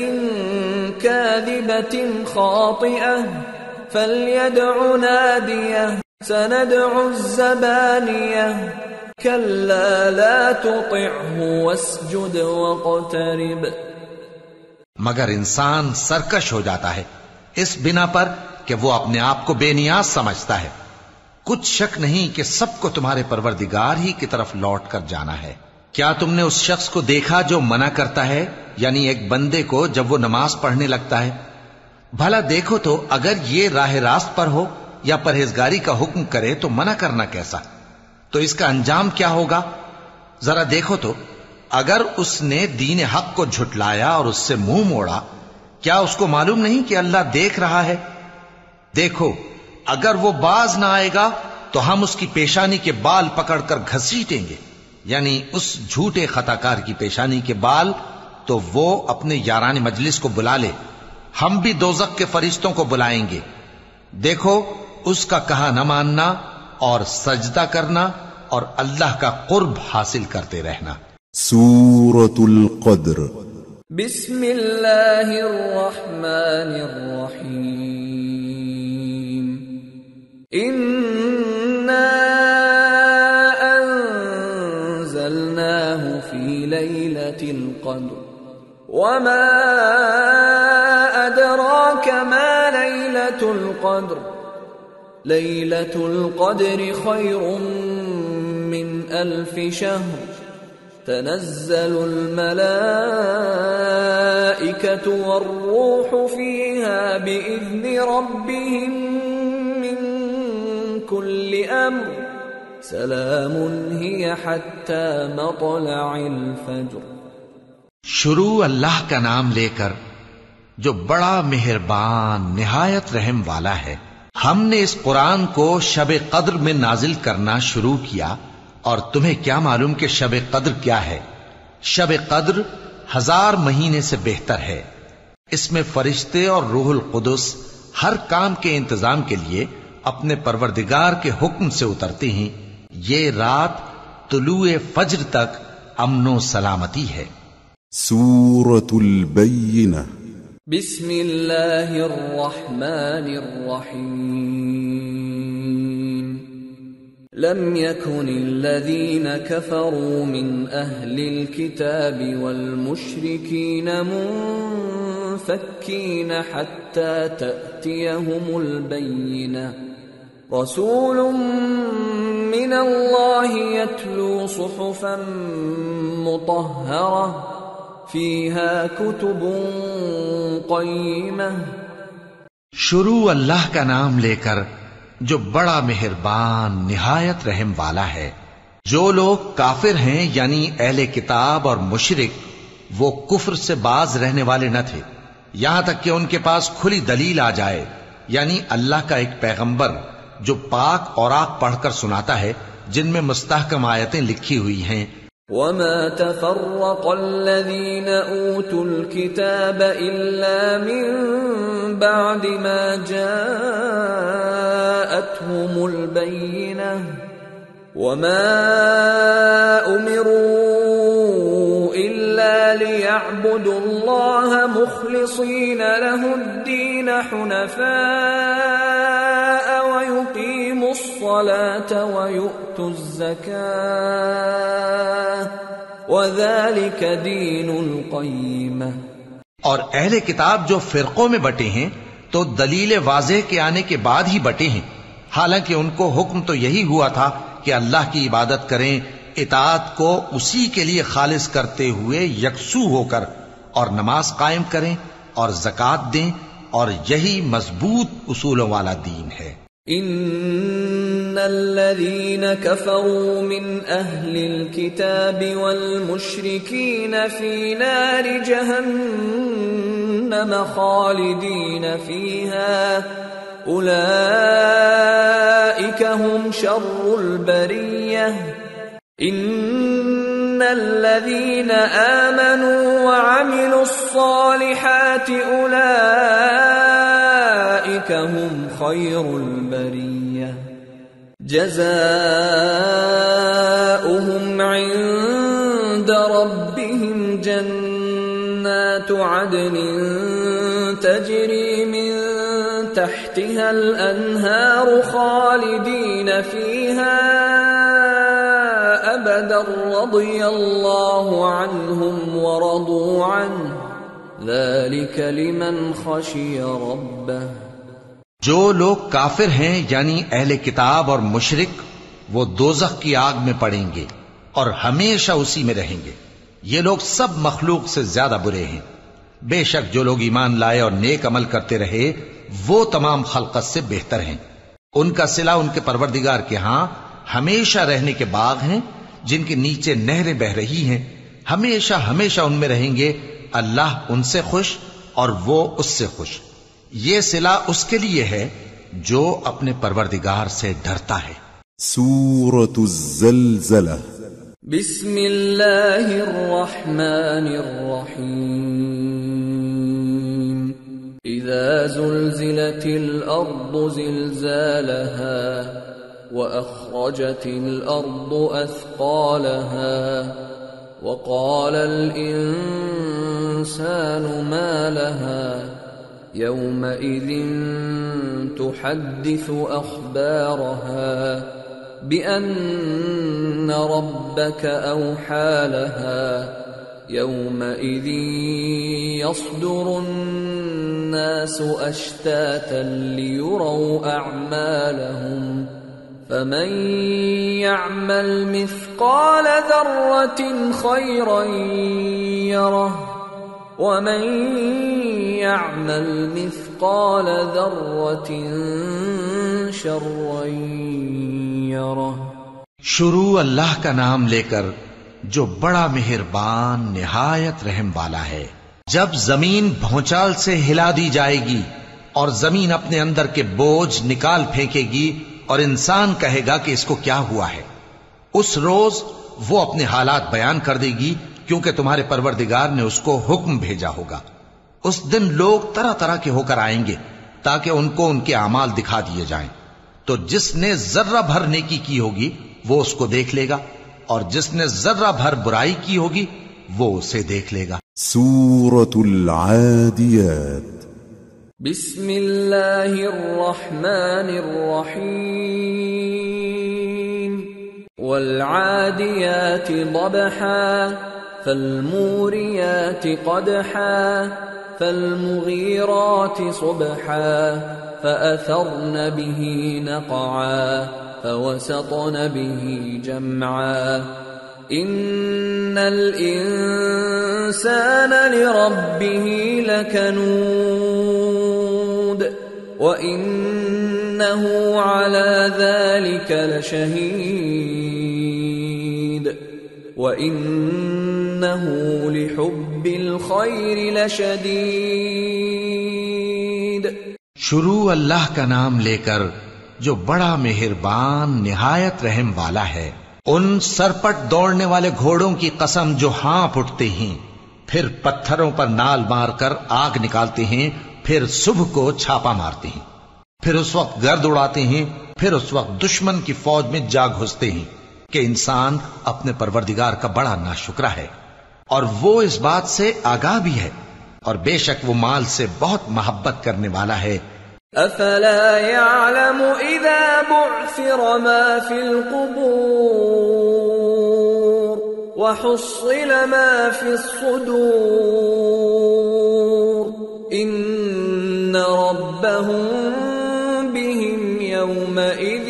كاذبة خاطئة فليدع ناديه سندع الزبانية كلا لا تطعه واسجد واقترب. مگر انسان سرکش ہو جاتا ہے اس بنا پر کہ وہ اپنے آپ کو بے نیاز سمجھتا ہے. کچھ شک نہیں کہ سب کو تمہارے پروردگار ہی کی طرف لوٹ کر جانا ہے. کیا تم نے اس شخص کو دیکھا جو منع کرتا ہے، یعنی ایک بندے کو جب وہ نماز پڑھنے لگتا ہے؟ بھلا دیکھو تو اگر یہ راہ راست پر ہو یا پرہیزگاری کا حکم کرے تو منع کرنا کیسا؟ تو اس کا انجام کیا ہوگا؟ ذرا دیکھو تو اگر اس نے دین حق کو جھٹلایا اور اس سے منہ موڑا، کیا اس کو معلوم نہیں کہ اللہ دیکھ رہا ہے؟ دیکھو اگر وہ باز نہ آئے گا تو ہم اس کی پیشانی کے بال پکڑ کر گھسیٹیں گے، یعنی اس جھوٹے خطاکار کی پیشانی کے بال، تو وہ اپنے یاران مجلس کو بلا لے، ہم بھی دوزخ کے فرشتوں کو بلائیں گے. دیکھو اس کا کہا نہ ماننا اور سجدہ کرنا اور اللہ کا قرب حاصل کرتے رہنا. سورة القدر. بسم اللہ الرحمن الرحیم انا انزلنا القدر وما أدراك ما ليلة القدر ليلة القدر خير من 1000 شهر تنزل الملائكة والروح فيها بإذن ربهم من كل أمر سلام هي حتى مطلع الفجر. شروع اللہ کا نام لے کر جو بڑا مہربان نہایت رحم والا ہے. ہم نے اس قرآن کو شب قدر میں نازل کرنا شروع کیا، اور تمہیں کیا معلوم کہ شب قدر کیا ہے؟ شب قدر 1000 مہینے سے بہتر ہے. اس میں فرشتے اور روح القدس ہر کام کے انتظام کے لیے اپنے پروردگار کے حکم سے اترتے ہیں. یہ رات طلوع فجر تک امن و سلامتی ہے. سورة البینہ. بسم اللہ الرحمن الرحیم. لم يكن الذين كفروا من أهل الكتاب والمشركين منفكين حتى تأتيهم البينة. رسول من الله يتلو صحفا مطهرة فيها كتب قيمة. شروع اللہ کا نام لے کر جو بڑا مہربان نہایت رحم والا ہے. جو لوگ کافر ہیں یعنی اہل کتاب اور مشرک، وہ کفر سے باز رہنے والے نہ تھے یہاں تک کہ ان کے پاس کھلی دلیل آ جائے، یعنی اللہ کا ایک پیغمبر جو پاک اوراق پڑھ کر سناتا ہے جن میں مستحکم آیتیں لکھی ہوئی ہیں. وما تفرق الذين اوتوا الكتاب الا من بعد ما جاءتهم البينة وما امروا الا ليعبدوا الله مخلصين له الدين حنفاء ويقيموا الصلاة ويؤتوا الزكاة وذلك دين القيمة. اور اہل کتاب جو فرقوں میں بٹے ہیں تو دلیل واضح کے آنے کے بعد ہی بٹے ہیں، حالانکہ ان کو حکم تو یہی ہوا تھا کہ اللہ کی عبادت کریں، اطاعت کو اسی کے لیے خالص کرتے ہوئے یکسو ہو کر، اور نماز قائم کریں اور زکوٰۃ دیں، اور یہی مضبوط اصولوں والا دین ہے. ان الذين كفروا من اهل الكتاب والمشركين في نار جهنم خالدين فيها اولئك هم شر البرية. ان الذين آمنوا وعملوا الصالحات اولئك هم خير البرية جزاؤهم عند ربهم جنات عدن تجري من تحتها الأنهار خالدين فيها أبدا رضي الله عنهم ورضوا عنه ذلك لمن خشي ربه. جو لوگ کافر ہیں یعنی اہل کتاب اور مشرک، وہ دوزخ کی آگ میں پڑیں گے اور ہمیشہ اسی میں رہیں گے. یہ لوگ سب مخلوق سے زیادہ برے ہیں. بے شک جو لوگ ایمان لائے اور نیک عمل کرتے رہے وہ تمام خلقت سے بہتر ہیں. ان کا صلہ ان کے پروردگار کے ہاں ہمیشہ رہنے کے باغ ہیں جن کے نیچے نہریں بہ رہی ہیں. ہمیشہ ہمیشہ ان میں رہیں گے. اللہ ان سے خوش اور وہ اس سے خوش. یہ صلہ اس کے لیے ہے جو اپنے پروردگار سے ڈرتا ہے. سورة الزلزلہ. بسم اللہ الرحمن الرحیم. اذا زلزلت الارض زلزالها واخرجت الارض اثقالها وقال الانسان ما لها يومئذ تحدث اخبارها بأن ربك أوحى لها يومئذ يصدر الناس أشتاتا ليروا أعمالهم فمن يعمل مثقال ذرة خيرا يره ومن يعمل مثقال ذرة شرا يره۔ شروع اللہ کا نام لے کر جو بڑا مہربان نہایت رحم والا ہے۔ جب زمین بھونچال سے ہلا دی جائے گی اور زمین اپنے اندر کے بوجھ نکال پھینکے گی اور انسان کہے گا کہ اس کو کیا ہوا ہے، اس روز وہ اپنے حالات بیان کر دے گی، کیونکہ تمہارے پروردگار نے اس کو حکم بھیجا ہوگا۔ اس دن لوگ طرح طرح کے ہو کر آئیں گے تاکہ ان کو ان کے اعمال دکھا دیے جائیں، تو جس نے ذرہ بھر نیکی کی ہوگی وہ اس کو دیکھ لے گا، اور جس نے ذرہ بھر برائی کی ہوگی وہ اسے دیکھ لے گا۔ سورة العادیات۔ بسم اللہ الرحمن الرحیم۔ والعادیات ضبحا فالموریات قدحا فالمغیرات صبحا فأثرن به نقعا فوسطن به جمعا ان الانسان لربه لکنود وانه على ذلك لشهید وانه لحب الخير لشدید۔ شروع اللہ کا نام لے کر جو بڑا مہربان نہایت رحم والا ہے۔ ان سرپٹ دوڑنے والے گھوڑوں کی قسم جو ہانپ اٹھتے ہیں، پھر پتھروں پر نال مار کر آگ نکالتے ہیں، پھر صبح کو چھاپا مارتے ہیں، پھر اس وقت گرد اڑاتے ہیں، پھر اس وقت دشمن کی فوج میں جا گھستے ہیں کہ انسان اپنے پروردگار کا بڑا ناشکرا ہے، اور وہ اس بات سے آگاہ بھی ہے، اور بے شک وہ مال سے بہت محبت کرنے والا ہے۔ افلا يعلم اذا بعثر ما في القبور وحصل ما في الصدور ان ربهم بهم يومئذ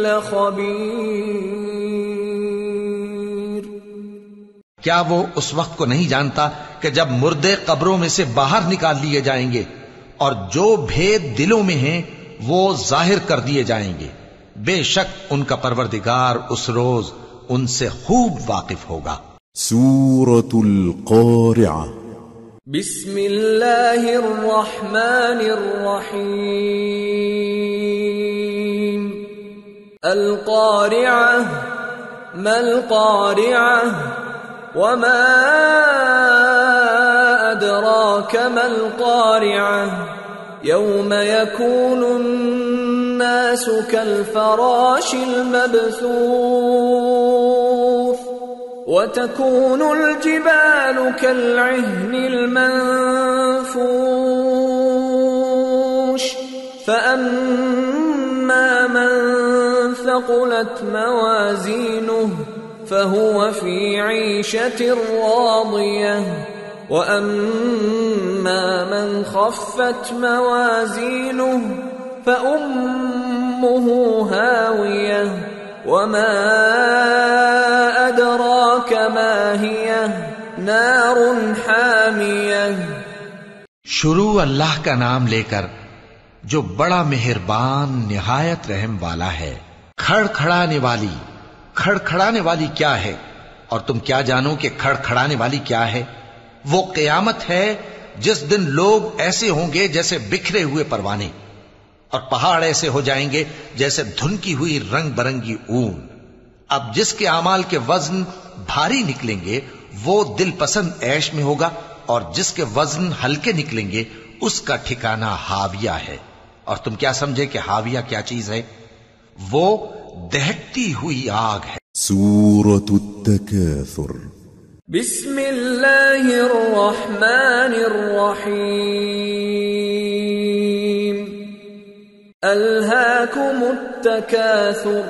لخبير۔ کیا وہ اس وقت کو نہیں جانتا کہ جب مردے قبروں میں سے باہر نکال لیے جائیں گے اور جو بھید دلوں میں ہیں وہ ظاہر کر دیے جائیں گے، بے شک ان کا پروردگار اس روز ان سے خوب واقف ہوگا۔ سورة القارعة۔ بسم اللہ الرحمن الرحیم۔ القارعة ما القارعة وما أدراك ما القارعة يوم يكون الناس كالفراش المبثوث وتكون الجبال كالعهن المنفوش فأما من ثقلت موازينه فهو في عيشة راضية وأما من خفت موازينه فأمه هاوية وما أدراك ما هي نار حامية۔ شروع اللہ کا نام لے کر جو بڑا مہربان نہایت رحم والا ہے۔ کھڑکھڑانے والی کیا ہے، اور تم کیا جانو کہ کھڑکھڑانے والی کیا ہے؟ وہ قیامت ہے جس دن لوگ ایسے ہوں گے جیسے بکھرے ہوئے پروانے، اور پہاڑ ایسے ہو جائیں گے جیسے دھنکی ہوئی رنگ برنگی اون۔ اب جس کے اعمال کے وزن بھاری نکلیں گے وہ دل پسند عیش میں ہوگا، اور جس کے وزن ہلکے نکلیں گے اس کا ٹھکانہ ہاویہ ہے۔ اور تم کیا سمجھے کہ ہاویہ کیا چیز ہے؟ وہ دہکتی ہوئی آگ ہے۔ سورة التكاثر۔ بسم اللہ الرحمن الرحیم۔ الہاکم التکاثر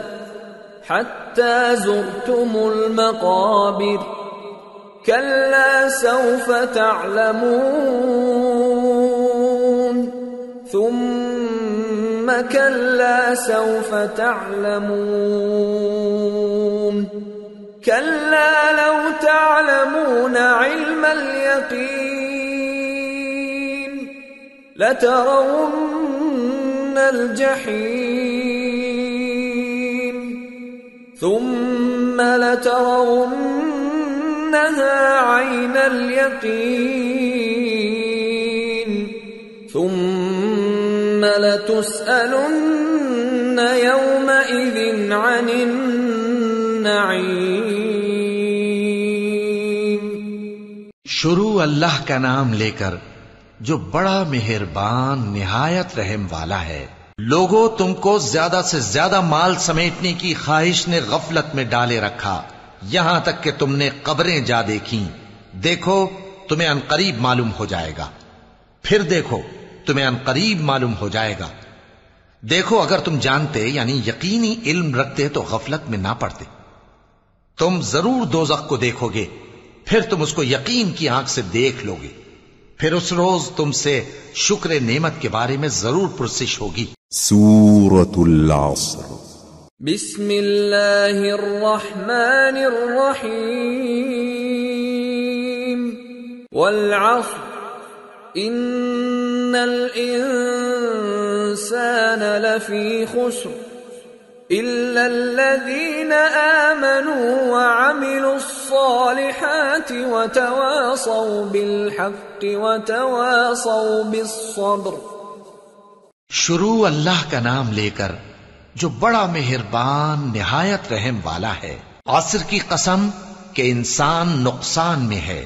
حتی زرتم المقابر كلا سوف تعلمون ثم كلا سوف تعلمون كلا لو تعلمون علم اليقين لترون الجحيم ثم لترونها عين اليقين ثم لتسألن يومئذ عن النعيم. شروع اللہ کا نام لے کر جو بڑا مہربان نہایت رحم والا ہے. لوگوں، تم کو زیادہ سے زیادہ مال سمیٹنے کی خواہش نے غفلت میں ڈالے رکھا، یہاں تک کہ تم نے قبریں جا دیکھیں. دیکھو تمہیں عنقریب معلوم ہو جائے گا. پھر دیکھو تمہیں عنقریب معلوم ہو جائے گا. دیکھو اگر تم جانتے یعنی یقینی علم رکھتے تو غفلت میں نہ پڑتے. تم ضرور دوزخ کو دیکھو گے، پھر تم اس کو یقین کی آنکھ سے دیکھ لو گے. پھر اس روز تم سے شکر نعمت کے بارے میں ضرور پرسش ہوگی. سورة العصر. بسم اللہ الرحمن الرحیم. والعصر ان الانسان لفی خسر الا الذین آمنوا وعملوا الصالحات وتواصوا بالحق وتواصوا بالصبر. شروع اللہ کا نام لے کر جو بڑا مہربان نہایت رحم والا ہے. عصر کی قسم کہ انسان نقصان میں ہے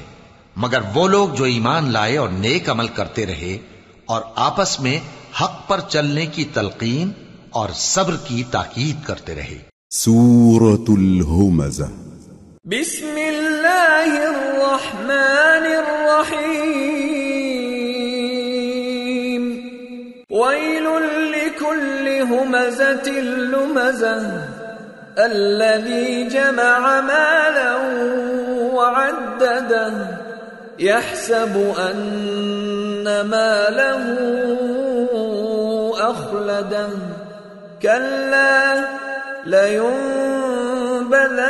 مگر وہ لوگ جو ایمان لائے اور نیک عمل کرتے رہے اور آپس میں حق پر چلنے کی تلقین اور صبر کی تاکید کرتے رہے. سورة الهمزة. بسم اللہ الرحمن الرحیم. ویل لکل ہمزة لمزة الذی جمع مالا وعدده يحسب أن ماله أخلده كلا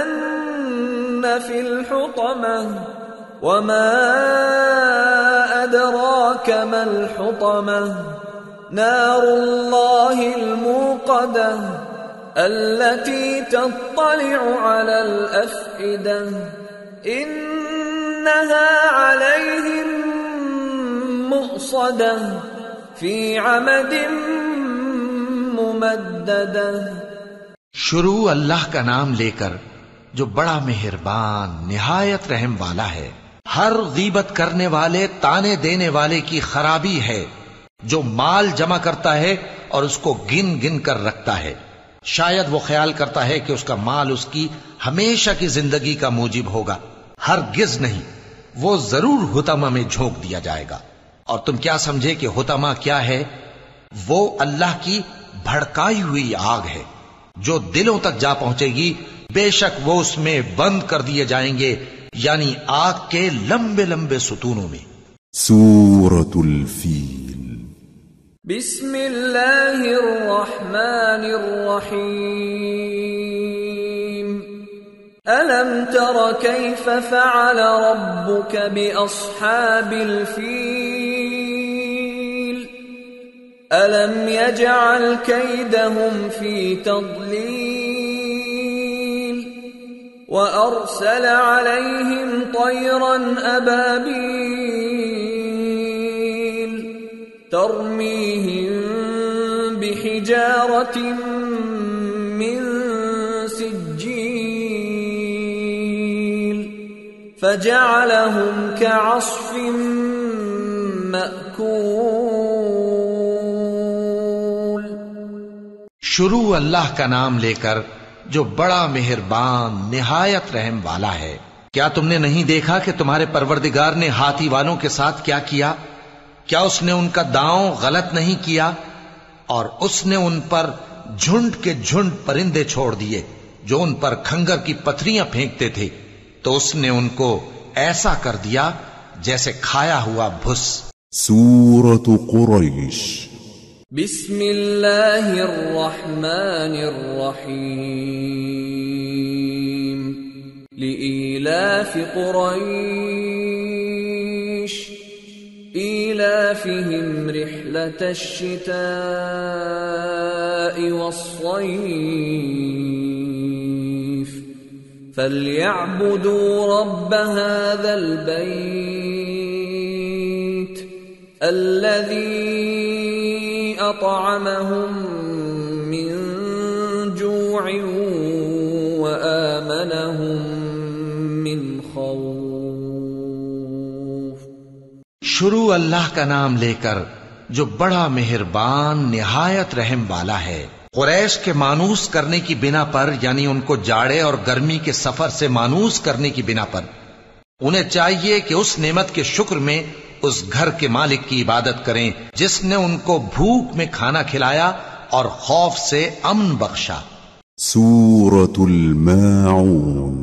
لينبذن في الحطمة وما أدراك ما الحطمة نار الله الموقدة التي تطلع على الأفئدة إنها عليهم مؤصدة في عمد ممددة. شروع اللہ کا نام لے کر جو بڑا مہربان نہایت رحم والا ہے. ہر غیبت کرنے والے تانے دینے والے کی خرابی ہے جو مال جمع کرتا ہے اور اس کو گن گن کر رکھتا ہے. شاید وہ خیال کرتا ہے کہ اس کا مال اس کی ہمیشہ کی زندگی کا موجب ہوگا. ہرگز نہیں، وہ ضرور حطمہ میں جھونک دیا جائے گا. اور تم کیا سمجھے کہ حطمہ کیا ہے؟ وہ اللہ کی بھڑکائی ہوئی آگ ہے جو دلوں تک جا پہنچے گی. بے شک وہ اس میں بند کر دیے جائیں گے، یعنی آگ کے لمبے لمبے ستونوں میں. سورة الفیل. بسم اللہ الرحمن الرحیم. ألم تر كيف فعل ربك بأصحاب الفيل ألم يجعل كيدهم في تضليل وأرسل عليهم طيرا أبابيل ترميهم بحجارة من فجعلهم كعصف مأكول. شروع اللہ کا نام لے کر جو بڑا مہربان نہایت رحم والا ہے. کیا تم نے نہیں دیکھا کہ تمہارے پروردگار نے ہاتھی والوں کے ساتھ کیا کیا؟ کیا اس نے ان کا داؤں غلط نہیں کیا؟ اور اس نے ان پر جھنڈ کے جھنڈ پرندے چھوڑ دیے جو ان پر کھنگر کی پتھریاں پھینکتے تھے، تو اس نے ان کو ایسا کر دیا جیسے کھایا ہوا بھس۔ سورة قریش۔ بسم اللہ الرحمن الرحیم لإیلاف قریش إيلافهم رحلة الشتاء والصيف فليعبدوا رب هذا البيت الذي أطعمهم من جوع وآمنهم من خوف۔ شروع اللہ کا نام لے کر جو بڑا مہربان نہایت رحم والا ہے۔ قریش کے مانوس کرنے کی بنا پر، یعنی ان کو جاڑے اور گرمی کے سفر سے مانوس کرنے کی بنا پر، انہیں چاہیے کہ اس نعمت کے شکر میں اس گھر کے مالک کی عبادت کریں جس نے ان کو بھوک میں کھانا کھلایا اور خوف سے امن بخشا۔ سورة الماعون۔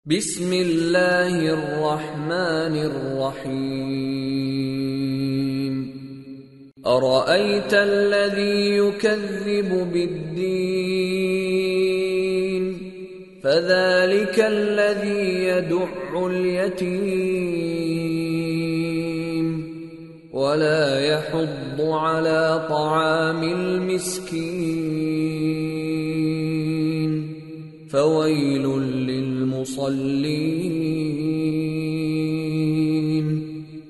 بسم اللہ الرحمن الرحیم ارأیت الذی یکذب بالدین فذلک الذی یدع الیتیم ولا يحض على طعام المسکین فویل للمصلین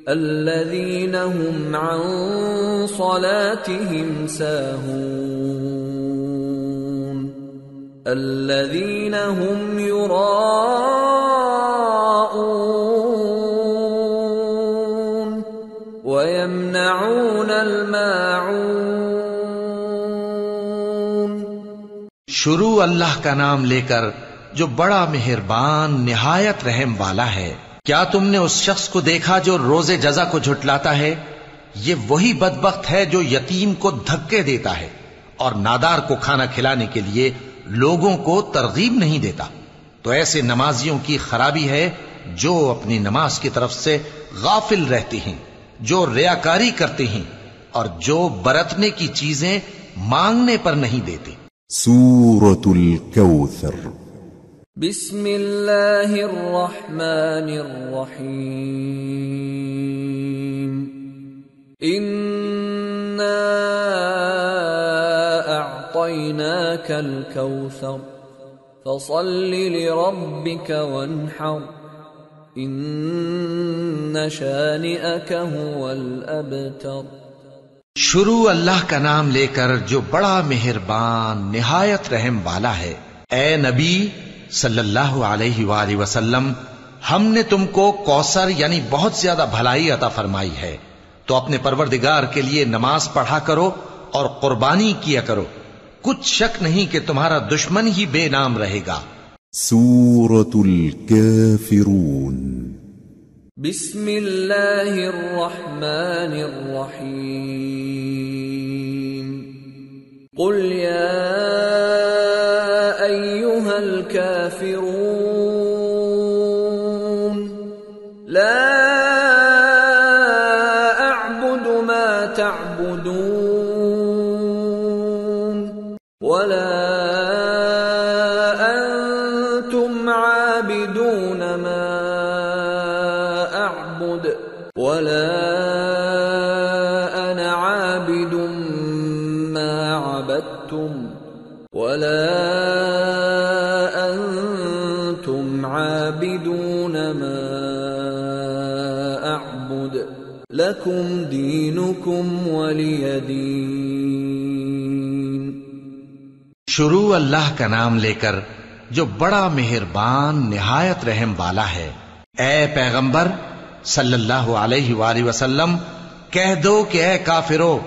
الذین هم عن صلاتهم ساهون الذین هم یراءون ويمنعون الماعون۔ شروع اللہ کا نام لے کر جو بڑا مہربان نہایت رحم والا ہے۔ کیا تم نے اس شخص کو دیکھا جو روز جزا کو جھٹلاتا ہے؟ یہ وہی بدبخت ہے جو یتیم کو دھکے دیتا ہے اور نادار کو کھانا کھلانے کے لیے لوگوں کو ترغیب نہیں دیتا۔ تو ایسے نمازیوں کی خرابی ہے جو اپنی نماز کی طرف سے غافل رہتے ہیں، جو ریاکاری کرتے ہیں اور جو برتنے کی چیزیں مانگنے پر نہیں دیتے۔ سورة الكوثر۔ بسم اللہ الرحمن الرحیم انا اعطیناک الکوثر فصل لربک وانحر ان شانئک هو الابتر۔ شروع اللہ کا نام لے کر جو بڑا مہربان نہایت رحم والا ہے۔ اے نبی صلی اللہ علیہ وآلہ وسلم، ہم نے تم کو کوثر یعنی بہت زیادہ بھلائی عطا فرمائی ہے، تو اپنے پروردگار کے لیے نماز پڑھا کرو اور قربانی کیا کرو، کچھ شک نہیں کہ تمہارا دشمن ہی بے نام رہے گا۔ سورة الكافرون۔ بسم اللہ الرحمن الرحیم قل یا ایہا الکافرون لا اعبد ما تعبدون ولا انتم عابدون ما اعبد ولا انا عابد ما عبدتم ولا انتم عابدون ما اعبد لکم دینکم ولی دین۔ شروع اللہ کا نام لے کر جو بڑا مہربان نہایت رحم والا ہے۔ اے پیغمبر صلی اللہ علیہ وآلہ وسلم، کہہ دو کہ اے کافرو،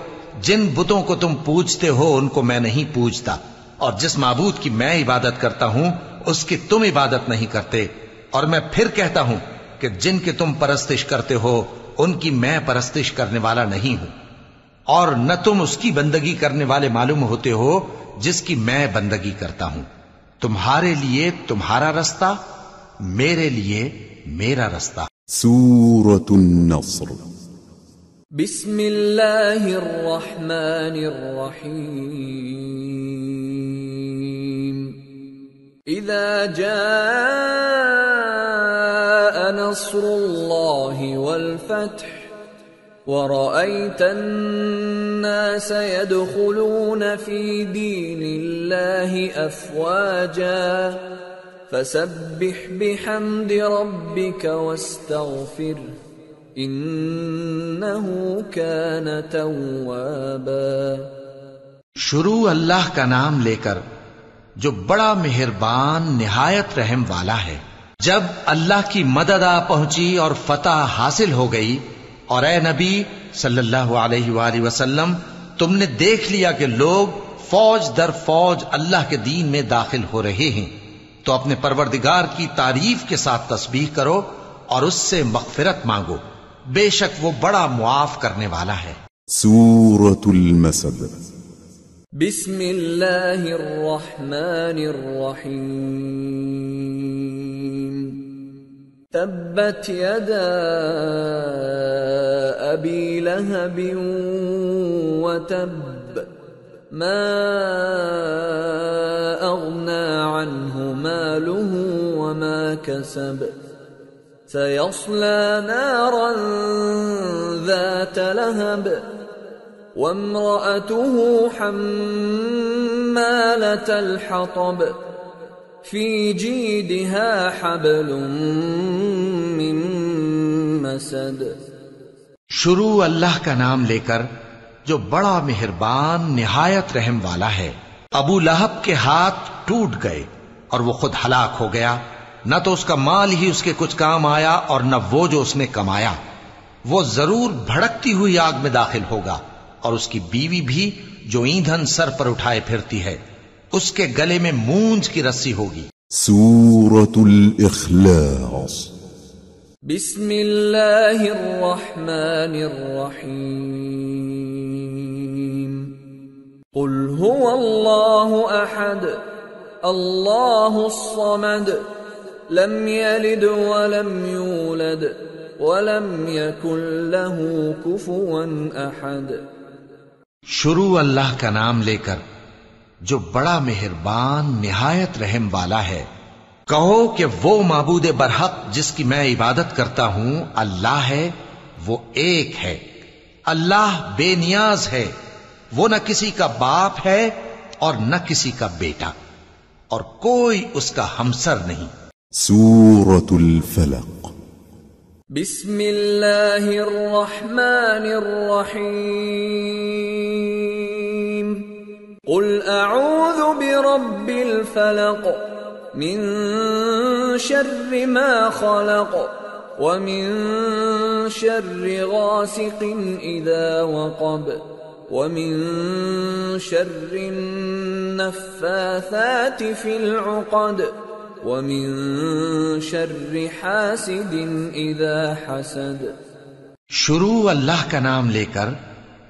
جن بتوں کو تم پوجتے ہو ان کو میں نہیں پوجتا، اور جس معبود کی میں عبادت کرتا ہوں اس کی تم عبادت نہیں کرتے، اور میں پھر کہتا ہوں کہ جن کی تم پرستش کرتے ہو ان کی میں پرستش کرنے والا نہیں ہوں، اور نہ تم اس کی بندگی کرنے والے معلوم ہوتے ہو جس کی میں بندگی کرتا ہوں۔ تمہارے لیے تمہارا رستہ، میرے لیے میرا رستہ. سورة النصر. بسم اللہ الرحمن الرحیم. اذا جاء نصر اللہ والفتح ورأيت الناس يدخلون في دين الله أفواجا فسبح بحمد ربك واستغفره إنه كان توابا. شروع اللہ کا نام لے کر جو بڑا مہربان نہایت رحم والا ہے. جب اللہ کی مدد آ پہنچی اور فتح حاصل ہو گئی اور اے نبی صلی اللہ علیہ وآلہ وسلم تم نے دیکھ لیا کہ لوگ فوج در فوج اللہ کے دین میں داخل ہو رہے ہیں تو اپنے پروردگار کی تعریف کے ساتھ تسبیح کرو اور اس سے مغفرت مانگو، بے شک وہ بڑا معاف کرنے والا ہے. سورة المسد. بسم اللہ الرحمن الرحیم. تبت یدا ابی لہب وتب ما اغنى عنه ماله وما كسب سيصلى نارا ذات لهب وامرأته حمالة الحطب في جيدها حبل من مسد. شروع اللہ کا نام لے کر جو بڑا مہربان نہایت رحم والا ہے. ابو لہب کے ہاتھ ٹوٹ گئے اور وہ خود ہلاک ہو گیا. نہ تو اس کا مال ہی اس کے کچھ کام آیا اور نہ وہ جو اس نے کمایا. وہ ضرور بھڑکتی ہوئی آگ میں داخل ہوگا اور اس کی بیوی بھی جو ایندھن سر پر اٹھائے پھرتی ہے اس کے گلے میں مونج کی رسی ہوگی. سورة الإخلاص. بسم اللہ الرحمن الرحیم. قل هو اللہ احد اللہ الصمد لم یلد ولم یولد ولم یکن له کفوا احد. شروع اللہ کا نام لے کر جو بڑا مہربان نہایت رحم والا ہے. کہو کہ وہ معبود برحق جس کی میں عبادت کرتا ہوں اللہ ہے، وہ ایک ہے. اللہ بے نیاز ہے، وہ نہ کسی کا باپ ہے اور نہ کسی کا بیٹا اور کوئی اس کا ہمسر نہیں. سورة الفلق. بسم اللہ الرحمن الرحیم. قل اعوذ برب الفلق من شر ما خلق ومن شر غاسق اذا وقب ومن شر النفاثات في العقد ومن شر حاسد اذا حسد. شروع اللہ کا نام لے کر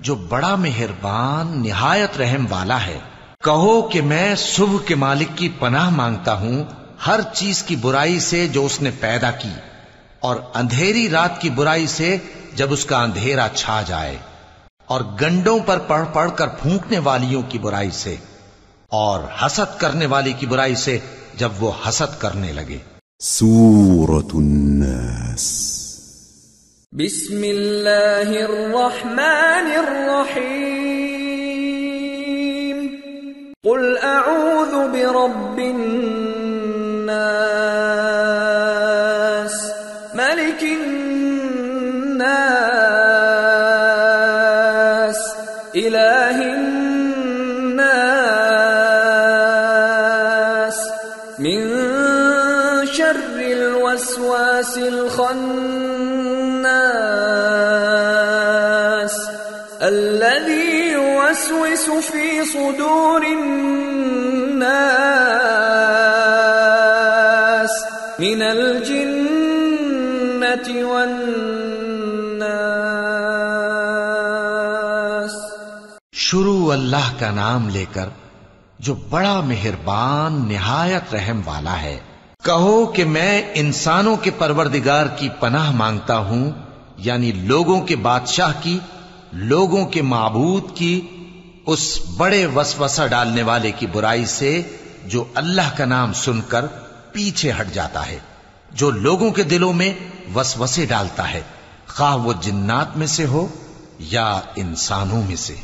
جو بڑا مہربان نہایت رحم والا ہے. کہو کہ میں صبح کے مالک کی پناہ مانگتا ہوں ہر چیز کی برائی سے جو اس نے پیدا کی، اور اندھیری رات کی برائی سے جب اس کا اندھیرا چھا جائے، اور گنڈوں پر پڑھ پڑھ کر پھونکنے والیوں کی برائی سے، اور حسد کرنے والی کی برائی سے جب وہ حسد کرنے لگے. سورة الناس. بسم اللہ الرحمن الرحیم. قل اعوذ برب الناس ملک الناس الہ الناس من شر الوسواس الخناس الذي يوسوس في صدور الناس من الجنة والناس. شروع اللہ کا نام لے کر جو بڑا مہربان نہایت رحم والا ہے. کہو کہ میں انسانوں کے پروردگار کی پناہ مانگتا ہوں، یعنی لوگوں کے بادشاہ کی، لوگوں کے معبود کی، اس بڑے وسوسہ ڈالنے والے کی برائی سے جو اللہ کا نام سن کر پیچھے ہٹ جاتا ہے، جو لوگوں کے دلوں میں وسوسے ڈالتا ہے، خواہ وہ جنات میں سے ہو یا انسانوں میں سے۔